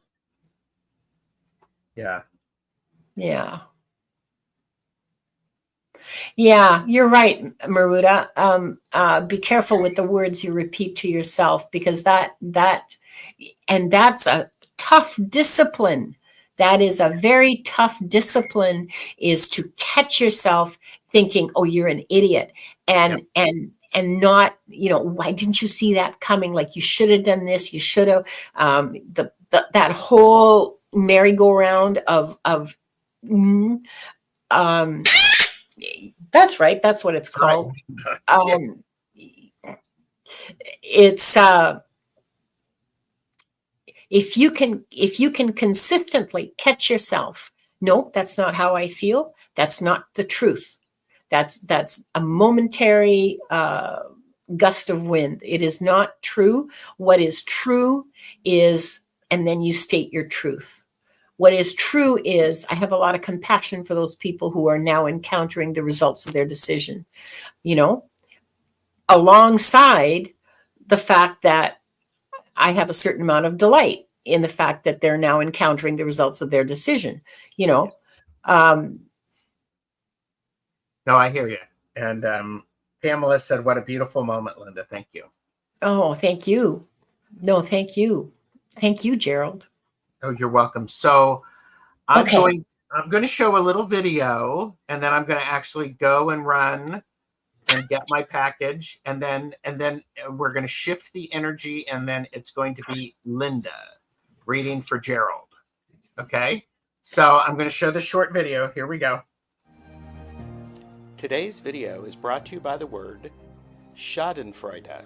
Yeah, you're right, Maruda. Be careful with the words you repeat to yourself, because that's a tough discipline. That is a very tough discipline, is to catch yourself thinking, oh, you're an idiot. And not, why didn't you see that coming? Like, you should have done this. You should have, that whole merry-go-round of that's right. That's what it's called. It's if you can consistently catch yourself, nope, that's not how I feel. That's not the truth. That's a momentary gust of wind. It is not true. What is true is, and then you state your truth. What is true is, I have a lot of compassion for those people who are now encountering the results of their decision, alongside the fact that I have a certain amount of delight in the fact that they're now encountering the results of their decision, No, I hear you. And Pamela said, what a beautiful moment, Linda. Thank you. Oh, thank you. No, thank you. Thank you, Gerald. Oh, you're welcome. So I'm going to show a little video, and then I'm going to actually go and run and get my package, and then we're going to shift the energy, and then it's going to be Linda reading for Gerald. Okay? So I'm going to show the short video. Here we go. Today's video is brought to you by the word Schadenfreude.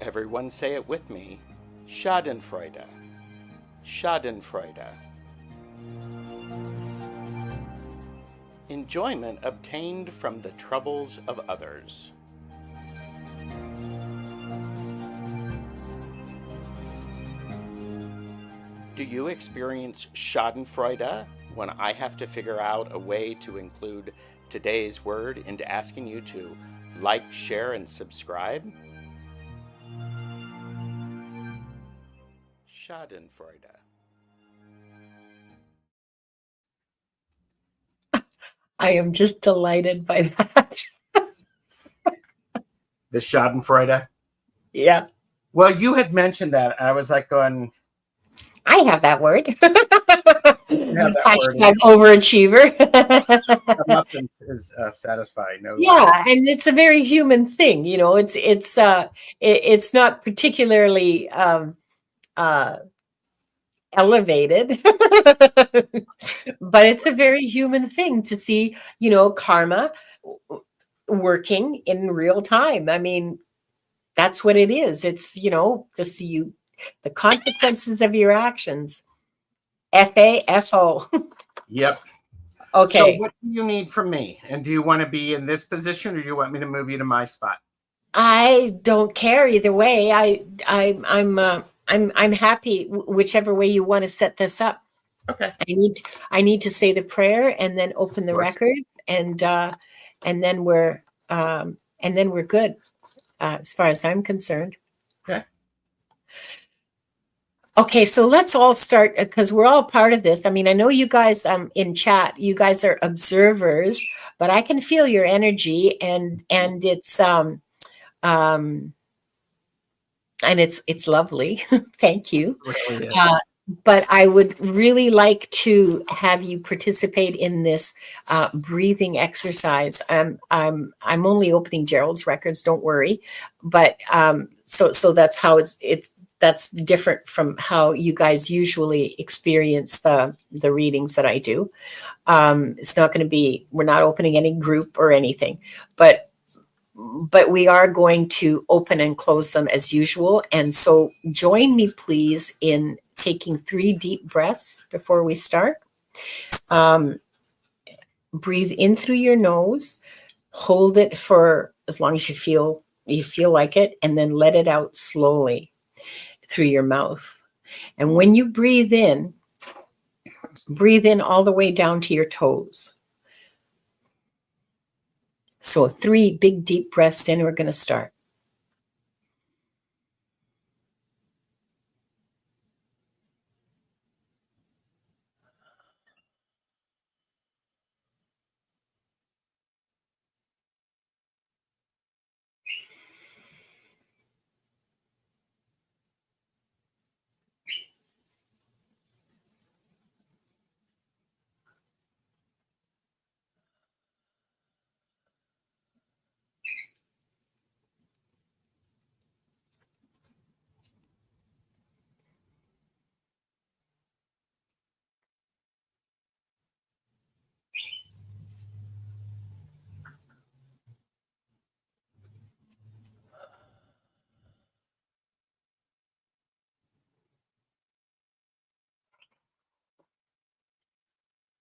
Everyone say it with me. Schadenfreude. Schadenfreude. Enjoyment obtained from the troubles of others. Do you experience Schadenfreude when I have to figure out a way to include today's word into asking you to like, share, and subscribe? Schadenfreude. I am just delighted by that. The Schadenfreude? Yeah. Well, you had mentioned that. I was like going, I have that word. Hashtag overachiever. Nothing is satisfied. No. Yeah, and it's a very human thing. It's not particularly elevated, but it's a very human thing to see, karma working in real time. I mean, that's what it is. It's, the consequences of your actions. FAFO. Yep. Okay. So what do you need from me? And do you want to be in this position, or do you want me to move you to my spot? I don't care either way. I'm happy whichever way you want to set this up. Okay. I need to say the prayer and then open the record, and then we're good, as far as I'm concerned. Okay. Okay, so let's all start because we're all part of this. I mean, I know you guys in chat, you guys are observers, but I can feel your energy and um and it's lovely. Thank you. It really is. But I would really like to have you participate in this breathing exercise. I'm only opening Gerald's records. Don't worry, but so that's how that's different from how you guys usually experience the readings that I do. It's not going to be. We're not opening any group or anything, but we are going to open and close them as usual. And so join me, please, in taking 3 deep breaths before we start. Breathe in through your nose, hold it for as long as you feel like it, and then let it out slowly through your mouth. And when you breathe in all the way down to your toes. So 3 big deep breaths in. We're going to start.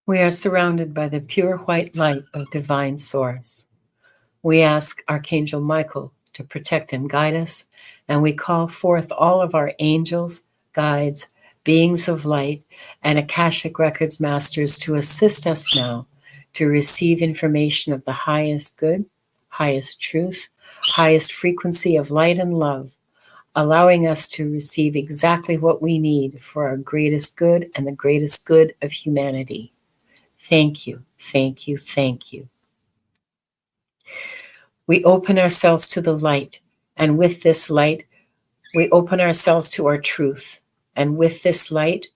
We are surrounded by the pure white light of divine source. We ask Archangel Michael to protect and guide us, and we call forth all of our angels, guides, beings of light, and Akashic Records masters to assist us now to receive information of the highest good, highest truth, highest frequency of light and love, allowing us to receive exactly what we need for our greatest good and the greatest good of humanity. Thank you, thank you, thank you. We open ourselves to the light, and with this light, we open ourselves to our truth. And with this light,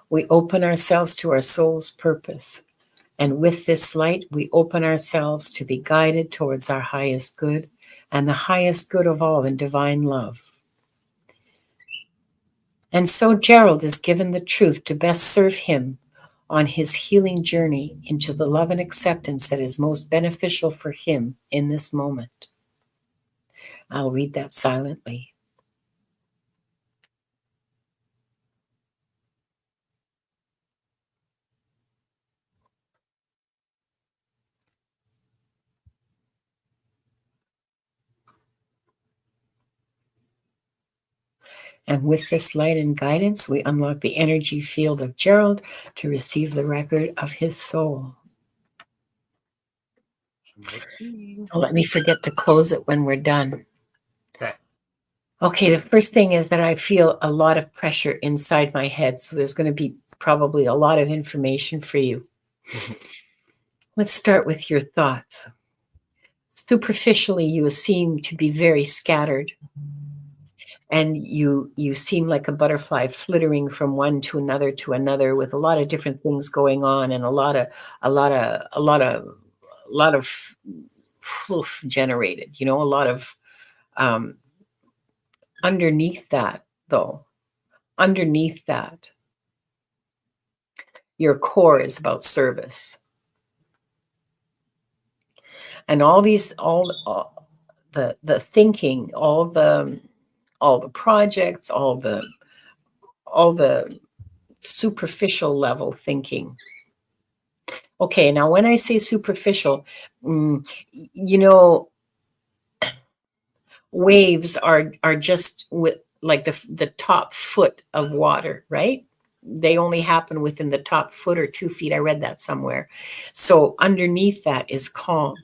we open ourselves to our soul's purpose. And with this light, we open ourselves to be guided towards our highest good and the highest good of all in divine love. And so Gerald is given the truth to best serve him on his healing journey into the love and acceptance that is most beneficial for him in this moment. I'll read that silently. And with this light and guidance, we unlock the energy field of Gerald to receive the record of his soul. Don't let me forget to close it when we're done. Okay. Okay, the first thing is that I feel a lot of pressure inside my head, so there's going to be probably a lot of information for you. Let's start with your thoughts. Superficially, you seem to be very scattered, and you seem like a butterfly flittering from one to another with a lot of different things going on and a lot of fluff generated, a lot of underneath that, your core is about service. And all the thinking, all the projects, all the superficial level thinking. Okay, now when I say superficial, waves are just with like the top foot of water, right? They only happen within the top foot or 2 feet. I read that somewhere. So underneath that is calm.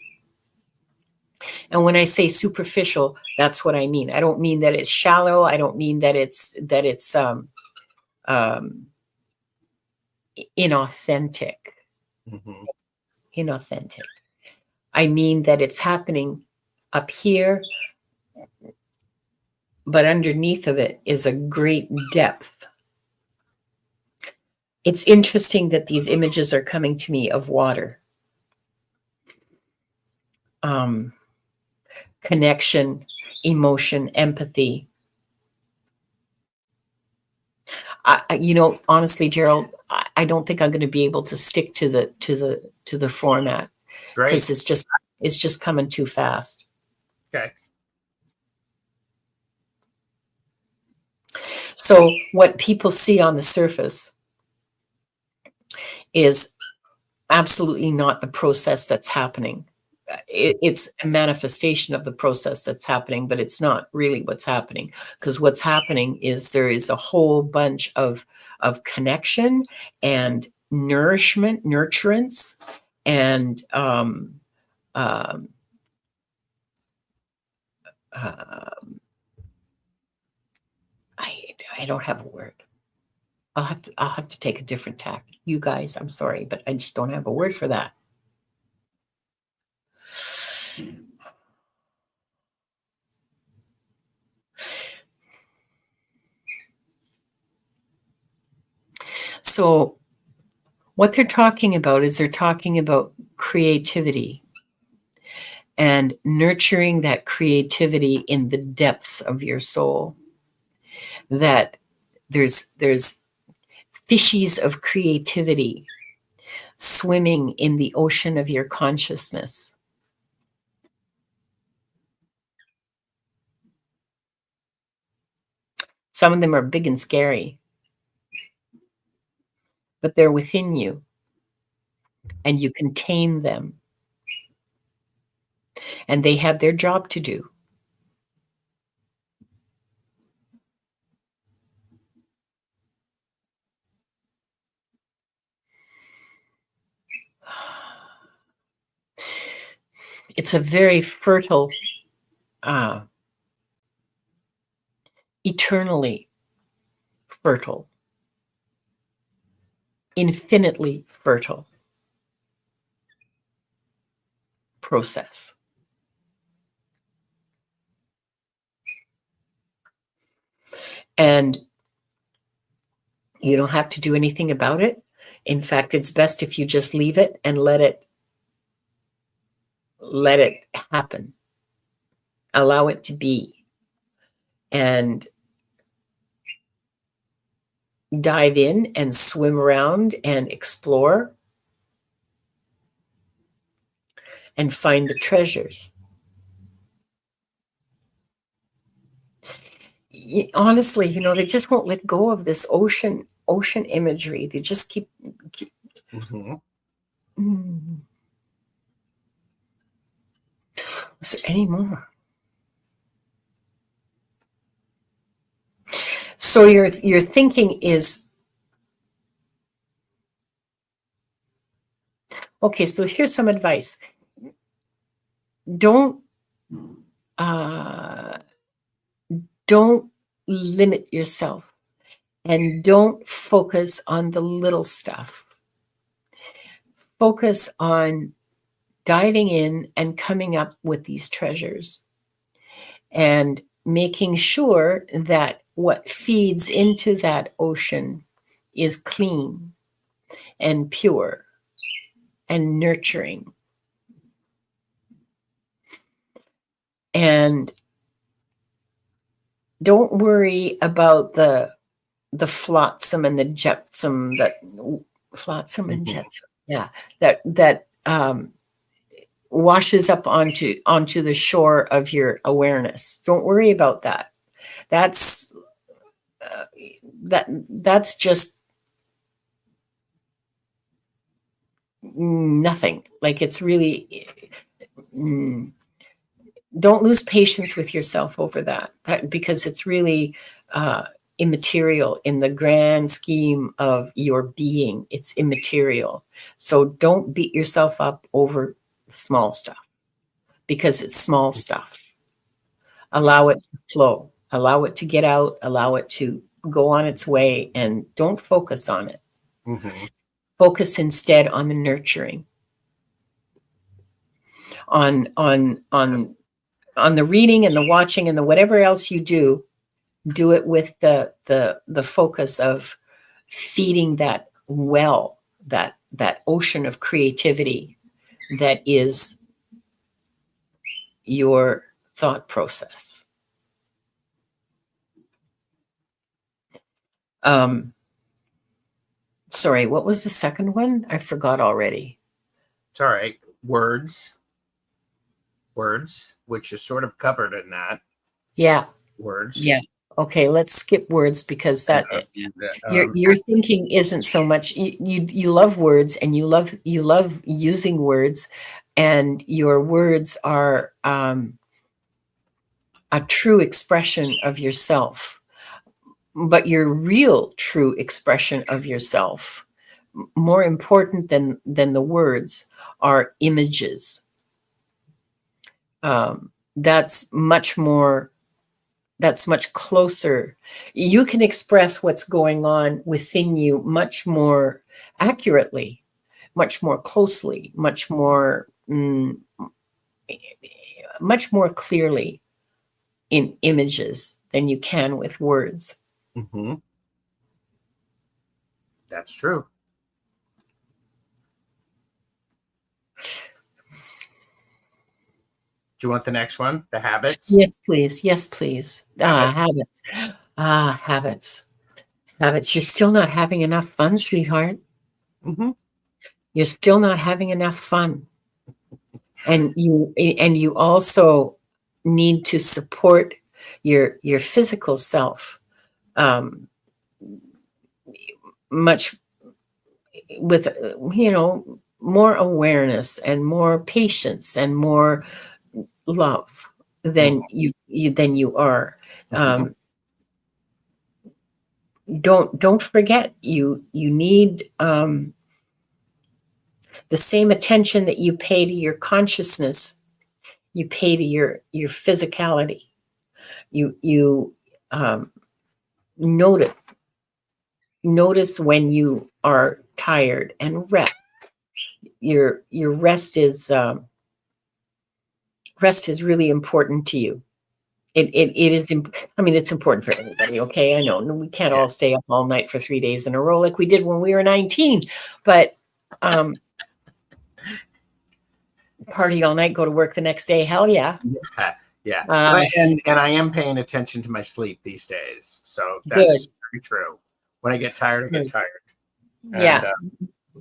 And when I say superficial, that's what I mean. I don't mean that it's shallow. I don't mean that it's um, inauthentic. Mm-hmm. Inauthentic. I mean that it's happening up here, but underneath of it is a great depth. It's interesting that these images are coming to me of water. Connection, emotion, empathy. Honestly, Gerald, I don't think I'm going to be able to stick to the format because it's just coming too fast. Okay. So what people see on the surface is absolutely not the process that's happening. It's a manifestation of the process that's happening, but it's not really what's happening, because what's happening is there is a whole bunch of connection and nourishment, nurturance, and I don't have a word. I'll have to take a different tack. You guys, I'm sorry, but I just don't have a word for that. So what they're talking about is they're talking about creativity and nurturing that creativity in the depths of your soul. That there's fishies of creativity swimming in the ocean of your consciousness. Some of them are big and scary, but they're within you and you contain them. And they have their job to do. It's a very fertile, eternally fertile, infinitely fertile process. And you don't have to do anything about it. In fact, it's best if you just leave it and let it happen. Allow it to be. And dive in and swim around and explore and find the treasures. Honestly, they just won't let go of this ocean imagery. They just keep. Mm-hmm. Is there any more? So your thinking is okay. So here's some advice. Don't limit yourself, and don't focus on the little stuff. Focus on diving in and coming up with these treasures and making sure that what feeds into that ocean is clean and pure and nurturing. And don't worry about the flotsam and the jetsam Mm-hmm. jetsam. Yeah, that washes up onto the shore of your awareness. Don't worry about that. That's just nothing. Like, it's really don't lose patience with yourself over that, because it's really immaterial in the grand scheme of your being. It's immaterial. So don't beat yourself up over small stuff, because it's small stuff. Allow it to flow. Allow it to get out. Allow it to go on its way, and don't focus on it. Mm-hmm. Focus instead on the nurturing, on the reading and the watching and the whatever else you do. Do it with the focus of feeding that well, that ocean of creativity that is your thought process. Sorry, what was the second one? I forgot already. It's all right. Words, which is sort of covered in that. Yeah. Words. Yeah. Okay, let's skip words because that your thinking isn't so much. You love words, and you love using words, and your words are a true expression of yourself. But your real true expression of yourself, more important than the words, are images. That's much closer. You can express what's going on within you much more accurately, much more closely, much more clearly in images than you can with words. Mm-hmm. That's true. Do you want the next one? The habits? Yes, please. Yes, please. Habits. Habits. You're still not having enough fun, sweetheart. Mm-hmm. You're still not having enough fun. And you also need to support your physical self much with more awareness and more patience and more love than you are. Don't forget you need the same attention that you pay to your consciousness, you pay to your physicality. You notice when you are tired and rest. Your rest is really important to you. It is. I mean, it's important for everybody. Okay, I know we can't all stay up all night for 3 days in a row like we did when we were 19, but party all night, go to work the next day. Hell yeah. Yeah. And I am paying attention to my sleep these days. So that's very true. When I get tired, I get tired. And,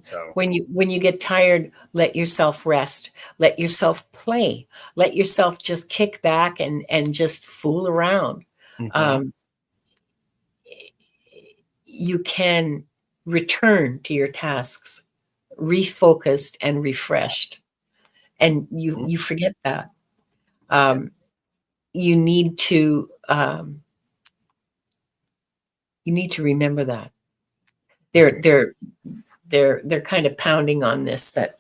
so when you get tired, let yourself rest. Let yourself play. Let yourself just kick back and just fool around. Mm-hmm. You can return to your tasks refocused and refreshed. And you forget that. You need to remember that. They're kind of pounding on this that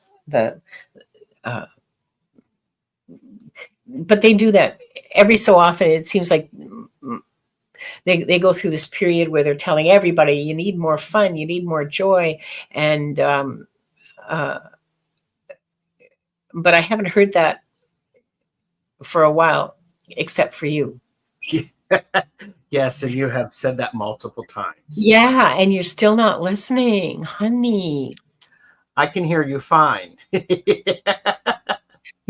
but they do that every so often. It seems like they go through this period where they're telling everybody you need more fun, you need more joy, and but I haven't heard that for a while, except for you. Yes, and you have said that multiple times. Yeah, and you're still not listening, honey. I can hear you fine. You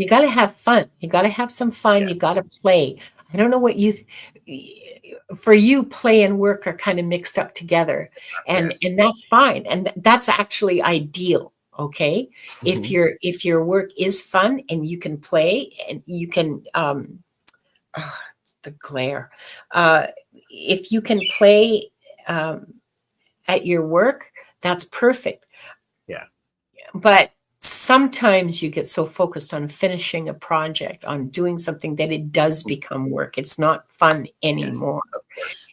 got to have fun. You got to have some fun. Yeah. You got to play. I don't know what for you, play and work are kind of mixed up together, and that's fine. And that's actually ideal. Okay. Mm-hmm. If your work is fun and you can play and you can, the glare, if you can play at your work, that's perfect. Yeah. But sometimes you get so focused on finishing a project, on doing something, that it does become work. It's not fun anymore. Yes, of course.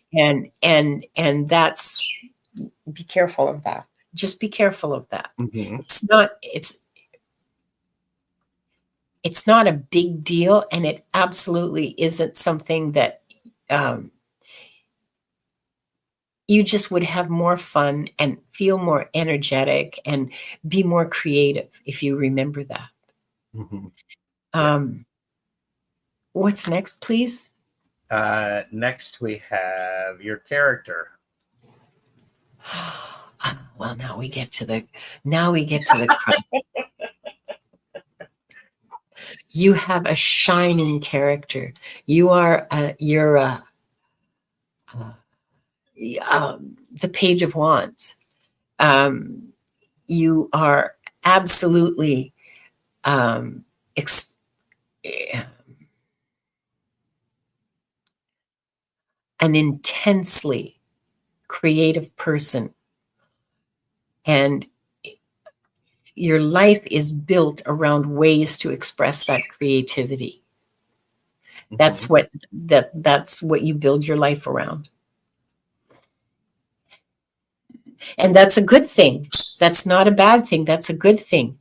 And that's, be careful of that. Just be careful of that. Mm-hmm. It's not a big deal, and it absolutely isn't something that you just would have more fun and feel more energetic and be more creative if you remember that. Mhm. Yeah. What's next, please? Next, we have your character. Well, now we get to the crux. You have a shining character. You're the Page of Wands. You are absolutely ex- an intensely creative person, and your life is built around ways to express that creativity. That's what you build your life around. And that's a good thing. That's not a bad thing. That's a good thing.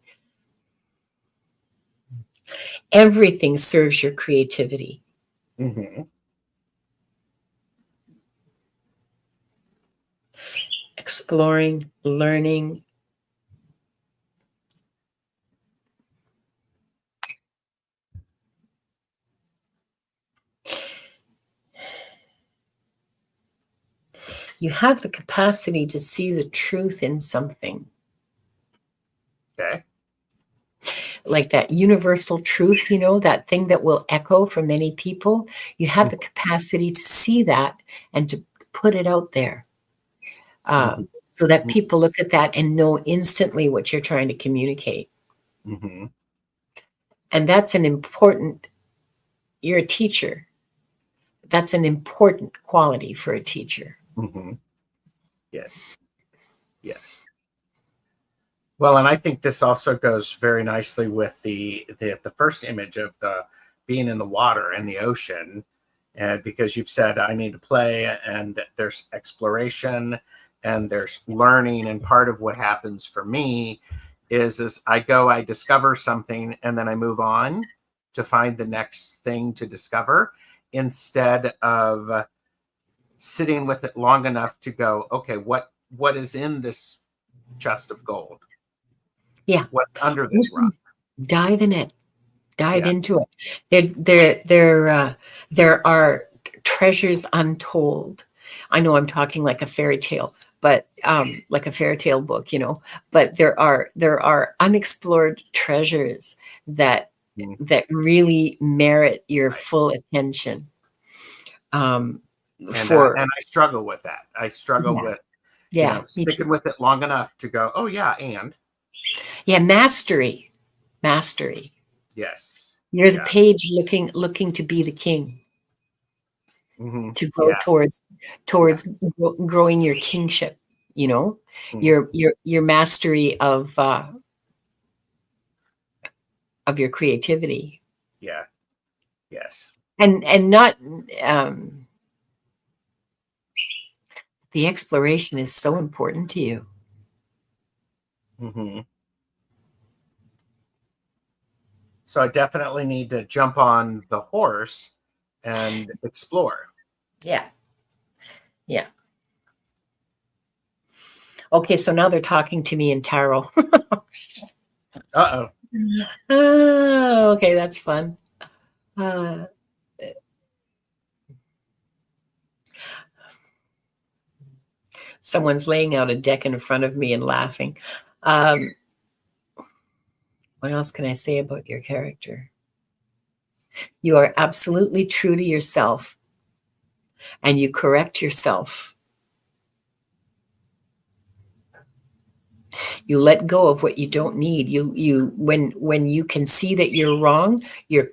Everything serves your creativity. Mm-hmm. Exploring, learning. You have the capacity to see the truth in something. Okay. Like that universal truth, that thing that will echo for many people. You have the capacity to see that and to put it out there so that people look at that and know instantly what you're trying to communicate. Mm-hmm. And that's you're a teacher. That's an important quality for a teacher. Mm-hmm. Yes. Yes. Well, and I think this also goes very nicely with the first image of the being in the water and the ocean, and because you've said I need to play, and there's exploration, and there's learning, and part of what happens for me is I discover something, and then I move on to find the next thing to discover instead of sitting with it long enough to go, okay, what is in this chest of gold? Yeah. What's under this rock? Dive in it. Dive Yeah. into it. There are treasures untold. I know I'm talking like a fairy tale, but like a fairy tale book, but there are unexplored treasures that really merit your full attention. And I struggle with that. I struggle with sticking with it long enough to go, oh yeah, and mastery. Yes. You're the page looking to be the king. Mm-hmm. To grow towards growing your kingship, your mastery of your creativity. Yeah. Yes. And not the exploration is so important to you. Mm-hmm. So I definitely need to jump on the horse and explore. Yeah. Okay, so now they're talking to me in tarot. Uh-oh. Oh, okay, that's fun. Someone's laying out a deck in front of me and laughing. What else can I say about your character? You are absolutely true to yourself, and you correct yourself. You let go of what you don't need. When you can see that you're wrong, you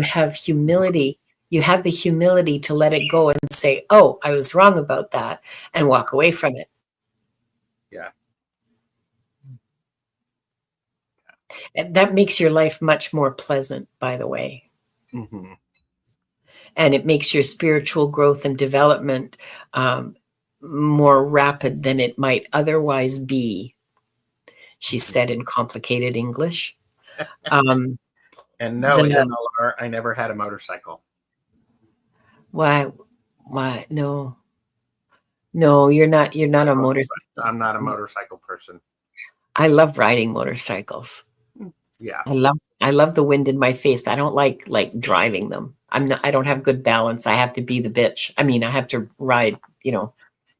have humility. You have the humility to let it go and say, "Oh, I was wrong about that," and walk away from it. Yeah. And that makes your life much more pleasant, by the way. Mm-hmm. And it makes your spiritual growth and development more rapid than it might otherwise be, she said in complicated English. And no, MLR, I never had a motorcycle. Why? No. No, you're not. You're not a Oh, motorcycle. I'm not a motorcycle person. I love riding motorcycles. Yeah. I love the wind in my face. I don't like driving them. I don't have good balance. I have to be the bitch. I mean, I have to ride, You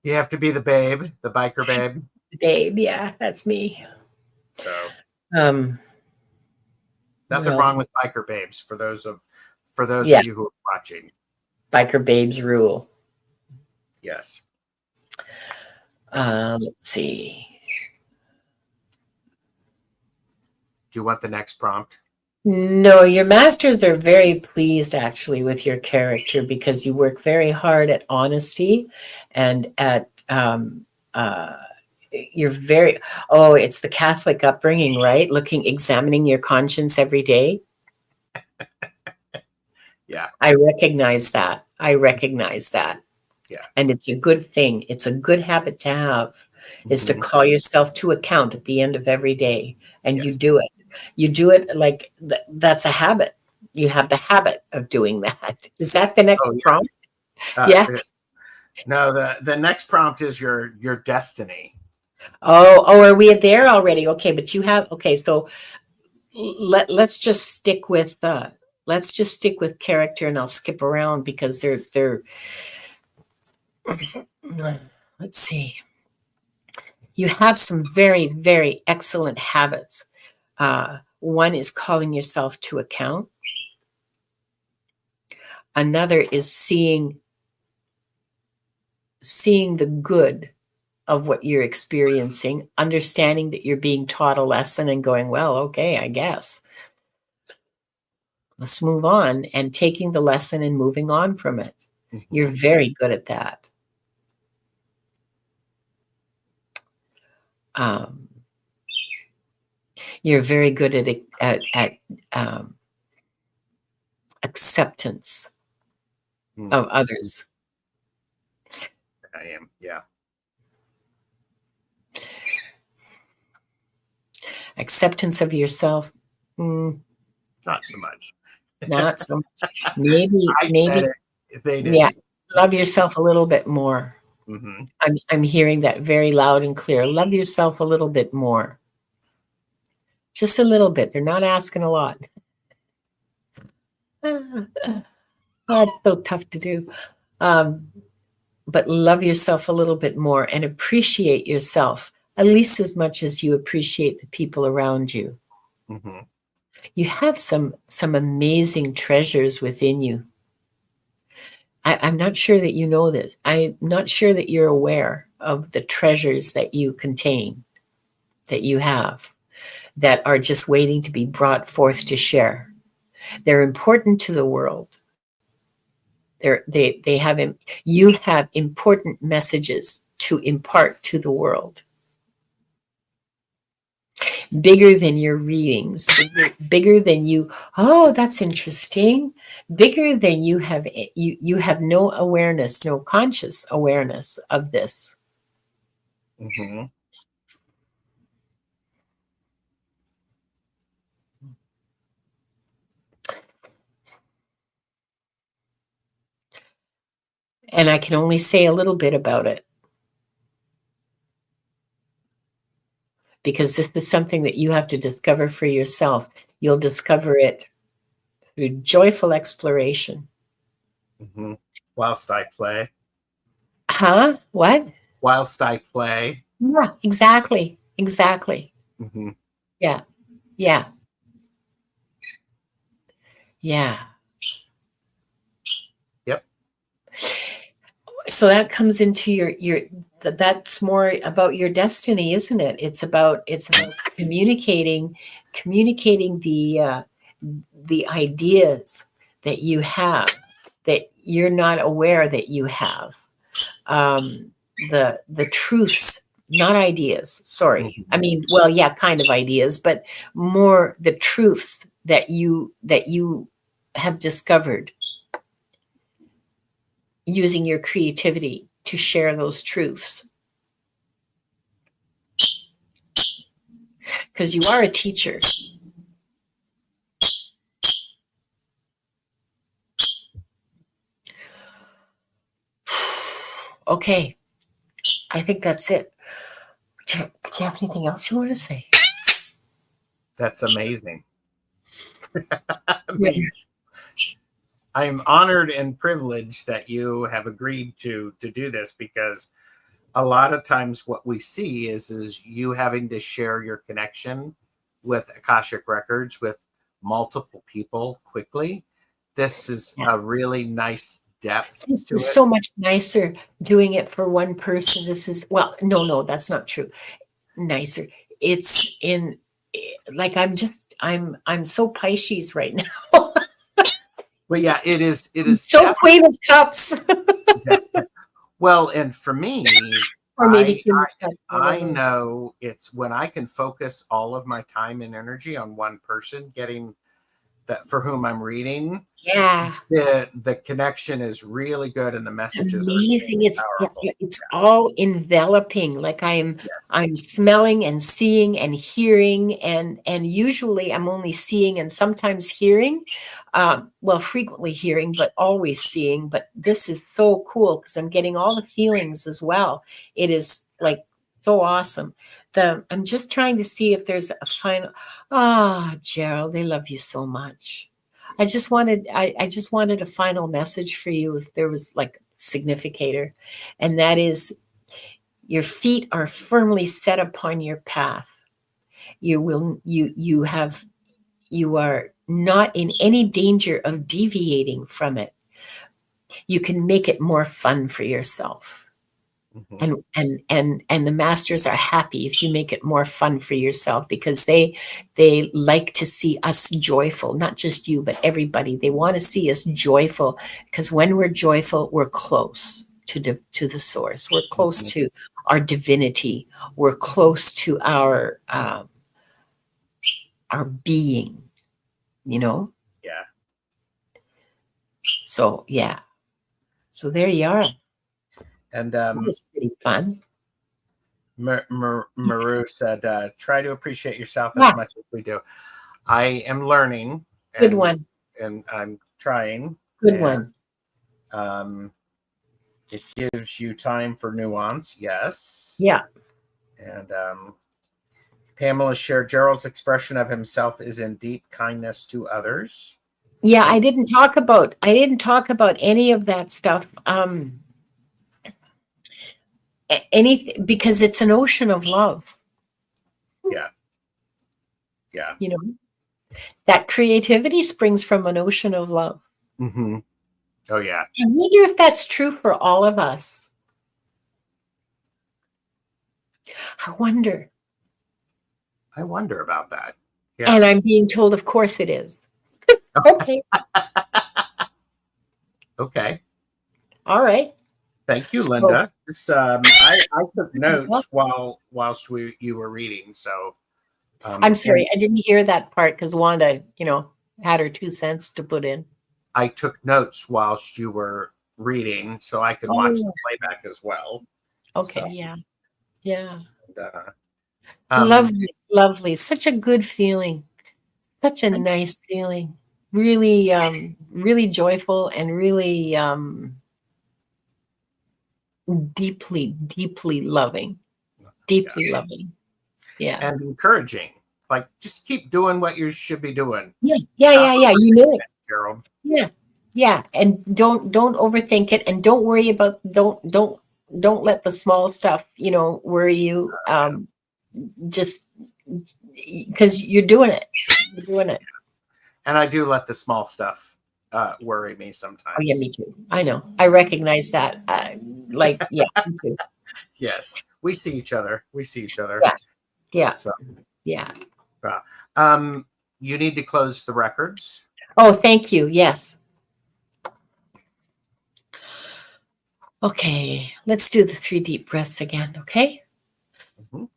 have to be the babe, the biker babe. babe. Yeah, that's me. So Um, what nothing else? wrong with biker babes for those of Yeah, you who are watching. biker babes rule. Yes. Let's see. Do you want the next prompt? No, your masters are very pleased actually with your character because you work very hard at honesty and at you're very it's the Catholic upbringing, right? Examining your conscience every day. Yeah. I recognize that. Yeah. And it's a good thing. It's a good habit to have, is to Mhm. call yourself to account at the end of every day. And you Yes. do it. You do it like that's a habit. You have the habit of doing that. Is that the next Oh, yeah. prompt? Uh, Yeah. no, the next prompt is your destiny. Oh, are we there already? Okay, but you have so let's just stick with character, and I'll skip around because they're let's see. You have some very, very excellent habits. One is calling yourself to account. Another is seeing the good of what you're experiencing, understanding that you're being taught a lesson and going, well, okay, I guess. Let's move on, and taking the lesson and moving on from it. Mhm. You're very good at that. You're very good at acceptance of others. I am. Yeah. Acceptance of yourself. Not so much. Not so much. Maybe, I said it. They didn't. yeah. Love yourself a little bit more. Mm-hmm. I'm hearing that very loud and clear. Love yourself a little bit more. Just a little bit. They're not asking a lot. That's so tough to do. But love yourself a little bit more and appreciate yourself at least as much as you appreciate the people around you. Mm-hmm. You have some amazing treasures within you. I'm not sure that you know this. I'm not sure that you're aware of the treasures that you contain, that you have, that are just waiting to be brought forth to share. They're important to the world. You have important messages to impart to the world. Bigger than your readings, bigger than you. Oh, that's interesting. Bigger than you have. You have no awareness, no conscious awareness of this. Mm-hmm. And I can only say a little bit about it, because this is something that you have to discover for yourself. You'll discover it through joyful exploration. Mm-hmm. Whilst I play. Huh? What? Whilst I play. Yeah, exactly. Mm-hmm. Yeah. Yep. So that comes into your that's more about your destiny, isn't it? It's about communicating the ideas that you have, that you're not aware that you have, the truths, not ideas, sorry. Mm-hmm. I mean, well, yeah, kind of ideas, but more the truths that you have discovered, using your creativity to share those truths. Because you are a teacher. Okay. I think that's it. Do you have anything else you want to say? That's amazing. I Yeah. mean, I'm honored and privileged that you have agreed to do this, because a lot of times what we see is you having to share your connection with Akashic Records with multiple people quickly. This is a really nice depth This to is it. so much nicer doing it for one person. This is, well, no, that's not true. Nicer. It's in, like, I'm so Pisces right now. Well, yeah, it is So Queen of Cups. well, and for me, Or maybe I Queen of Cups. I I don't know. know it's when I can focus all of my time and energy on one person, getting that for whom I'm reading, Yeah. the connection is really good and the messages are Amazing. extremely powerful. It's all enveloping. Like Yes. I'm smelling and seeing and hearing, and usually I'm only seeing and sometimes hearing. Well, frequently hearing, but always seeing. But this is so cool because I'm getting all the feelings as well. It is like so awesome. I'm just trying to see if there's a final. Ah, Gerald, they love you so much. I just wanted a final message for you if there was like significator, and that is your feet are firmly set upon your path. You are not in any danger of deviating from it. You can make it more fun for yourself. Mhm. And the masters are happy if you make it more fun for yourself, because they like to see us joyful, not just you but everybody. They want to see us joyful, because when we're joyful, we're close to the source, we're close Mhm. to our divinity, we're close to our being, you know. Yeah. So yeah, so there you are. And That was pretty fun. Maru said, try to appreciate yourself as Yeah, much as we do. I am learning, good and one. I'm trying, Good and one. um, it gives you time for nuance. Yes. Yeah. And Pamela shared Gerald's expression of himself is in deep kindness to others. Yeah, I didn't talk about any of that stuff. Anything, because it's an ocean of love, Yeah. Yeah. you know. That creativity springs from an ocean of love. Mm-hmm. Oh, yeah. I wonder if that's true for all of us. I wonder. I wonder about that. Yeah. And I'm being told, of course it is. Okay. Okay. All right. Thank you, So, Linda. This, I took notes whilst you were reading. So, I'm and sorry, I didn't hear that part because Wanda, had her 2 cents to put in. I took notes whilst you were reading, so I can watch the Oh, playback as well. okay. So, Yeah. Yeah. and, um, Lovely. Lovely. Such a good feeling. Such a nice feeling. Really, really joyful and really deeply, deeply loving. yeah, Deeply loving. Yeah. and encouraging. Like, just keep doing what you should be doing. Yeah. Yeah. Stop Yeah. Yeah. You know overthinking it. it, Gerald. Yeah. Yeah. And don't overthink it, and don't worry about don't let the small stuff, worry you. Just because you're doing it. You're doing it. And I do let the small stuff worry me Oh yeah, sometimes. me too. I know. I recognize that. Yeah, me too. Yes, we see each other. We see each other. Yeah. Yeah. So, Yeah. uh, um, you need to close the records. Oh, thank you. Yes. Okay. Let's do the 3 deep breaths again. Okay. Mhm.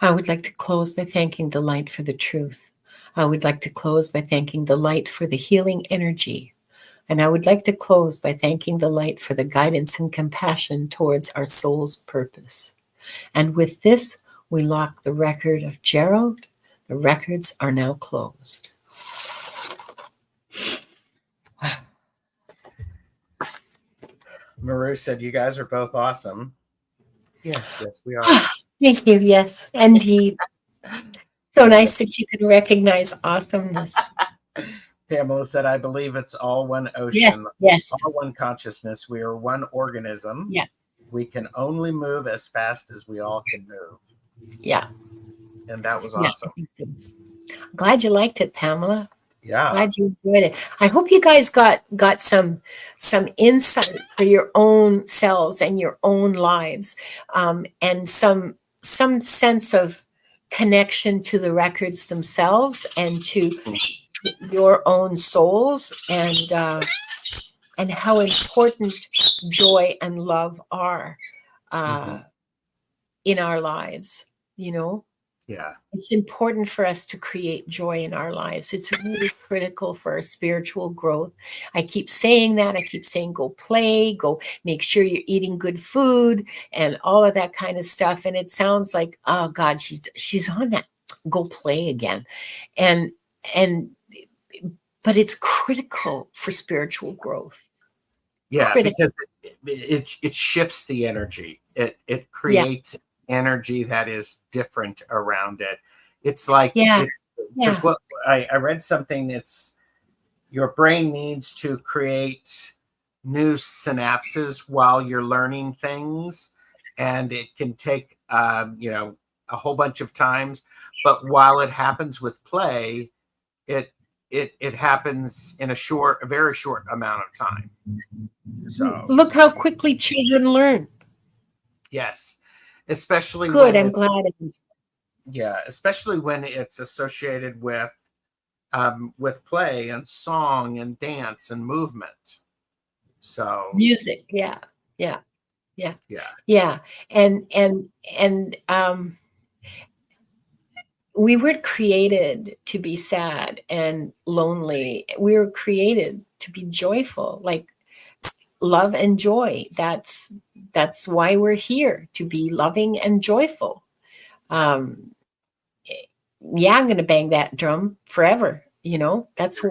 I would like to close by thanking the light for the truth. I would like to close by thanking the light for the healing energy. And I would like to close by thanking the light for the guidance and compassion towards our soul's purpose. And with this, we lock the record of Gerald. The records are now closed. Maru said, "You guys are both awesome." Yes, we are. Thank you. Yes, indeed. So nice that you can recognize awesomeness. Pamela said, "I believe it's all one ocean, Yes. all one consciousness. We are one organism. Yeah. We can only move as fast as we all can move." Yeah. And that was awesome. Yeah. Glad you liked it, Pamela. Yeah. Glad you enjoyed it. I hope you guys got some insight for your own selves and your own lives, and some sense of connection to the records themselves and to your own souls, and how important joy and love are in our lives. Yeah. It's important for us to create joy in our lives. It's really critical for our spiritual growth. I keep saying that. I keep saying, go play, go make sure you're eating good food and all of that kind of stuff. And it sounds like, oh God, she's on that. Go play again. But it's critical for spiritual growth. Yeah, because it shifts the energy. It creates energy that is different around it. It's like just what I read something. It's your brain needs to create new synapses while you're learning things, and it can take a whole bunch of times. But while it happens with play, it happens in a very short amount of time. So look how quickly children learn. Yes, especially good. I'm glad. Yeah, especially when it's associated with play and song and dance and movement. So music, yeah, and we weren't created to be sad and lonely. We were created to be joyful, like love and joy. That's why we're here, to be loving and joyful. I'm going to bang that drum forever. That's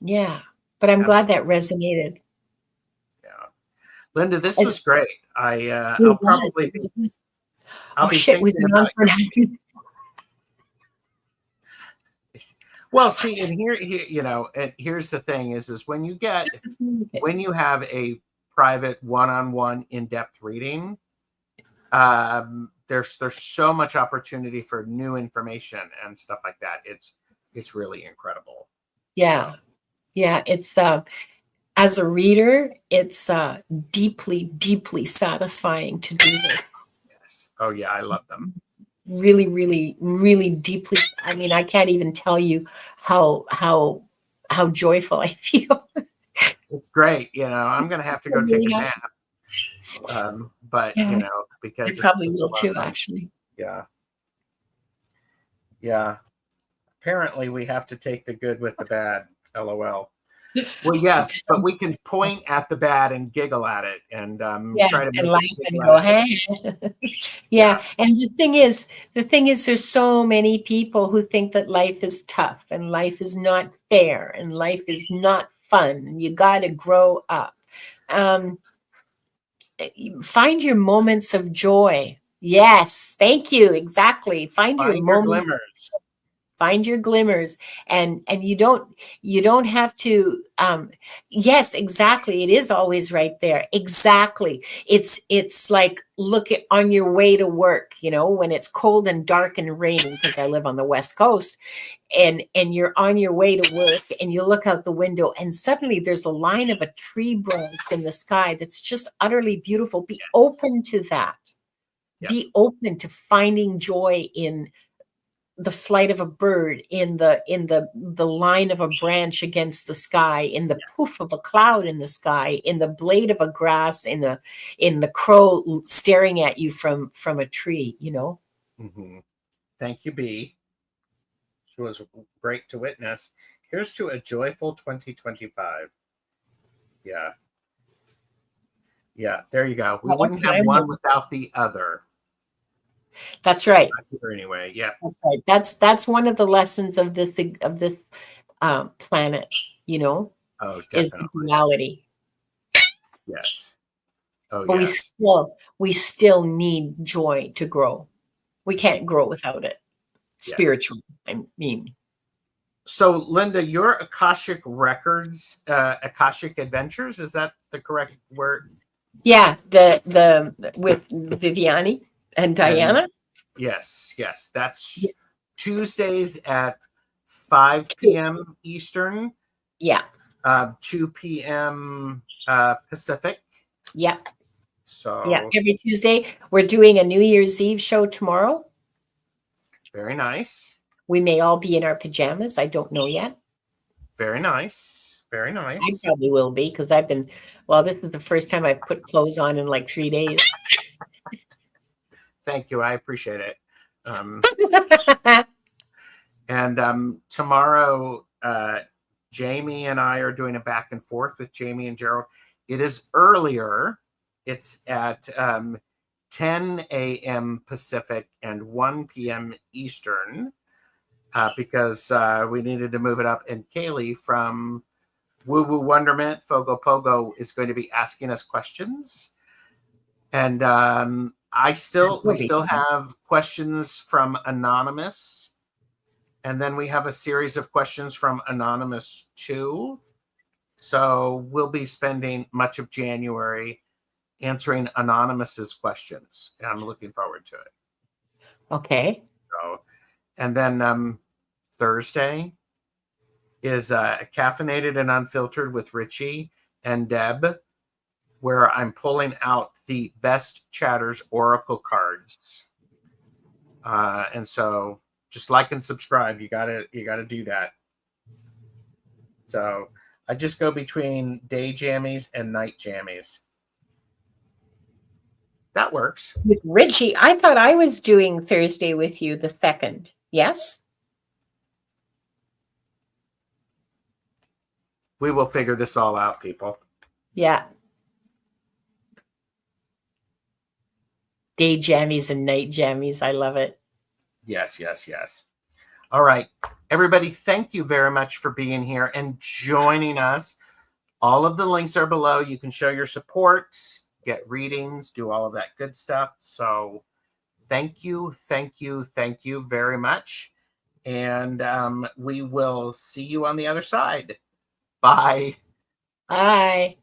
yeah. But I'm glad that resonated. Yeah, Linda, this was great. I'll probably. I'll be shit, we've been on for an Well, see, and here, and here's the thing: is when you have a private one-on-one in-depth reading, there's so much opportunity for new information and stuff like that. It's really incredible. Yeah, it's as a reader, it's deeply, deeply satisfying to do this. Yes. Oh yeah, I love them. Really, really, really deeply. I mean, I can't even tell you how joyful I feel. It's great. I'm going to have to go take a nap. But because I probably will too, actually. Yeah. Apparently, we have to take the good with the bad. LOL. Well, yes, but we can point at the bad and giggle at it, and try to make laugh and go, hey. Yeah, and the thing is, there's so many people who think that life is tough and life is not fair and life is not fun. You got to grow up. Find your moments of joy. Yes, thank you. Exactly. Find your moments. Glimmers. Find your glimmers, and you don't have to. Yes, exactly. It is always right there. Exactly. It's like look on your way to work. When it's cold and dark and raining, because I live on the West Coast, and you're on your way to work, and you look out the window, and suddenly there's a line of a tree branch in the sky that's just utterly beautiful. Be open to that. Be open to finding joy in the flight of a bird, in the line of a branch against the sky, in the poof of a cloud in the sky, in the blade of a grass, in the crow staring at you from a tree, you know. Mm-hmm. Thank you, B. It was great to witness. Here's to a joyful 2025. Yeah. Yeah, there you go. We Well, wouldn't that's what have I'm one hoping. without the other. That's right. Or anyway, yeah. That's right. That's one of the lessons of this planet, you know, Oh, is the definitely. duality. Yes. Oh, But yes. we still need joy to grow. We can't grow without it. Yes. Spiritually, I mean. So, Linda, your Akashic Records, Akashic Adventures, is that the correct word? Yeah, the with Viviani and Diana. Yes, that's Tuesdays at 5 p.m. Eastern. Yeah. 2 p.m. Pacific. Yeah. So yeah, every Tuesday. We're doing a New Year's Eve show tomorrow. Very nice. We may all be in our pajamas. I don't know yet. Very nice. Very nice. I probably will be, because this is the first time I've put clothes on in like 3 days. Thank you. I appreciate it. And tomorrow, Jamie and I are doing a back and forth with Jamie and Gerald. It is earlier. It's at 10 a.m. Pacific and 1 p.m. Eastern, because we needed to move it up. And Kaylee from Woo Woo Wonderment, Fogo Pogo, is going to be asking us questions. And we still have questions from Anonymous. And then we have a series of questions from Anonymous 2. So we'll be spending much of January answering Anonymous's questions. And I'm looking forward to it. Okay. So, and then Thursday is Caffeinated and Unfiltered with Richie and Deb, where I'm pulling out the Best Chatters Oracle cards. And so just like and subscribe. You gotta do that. So I just go between day jammies and night jammies. That works. With Richie, I thought I was doing Thursday with you, the 2nd. Yes? We will figure this all out, people. Yeah. Day jammies and night jammies. I love it. Yes. All right. Everybody, thank you very much for being here and joining us. All of the links are below. You can show your support, get readings, do all of that good stuff. So thank you very much. And we will see you on the other side. Bye. Bye.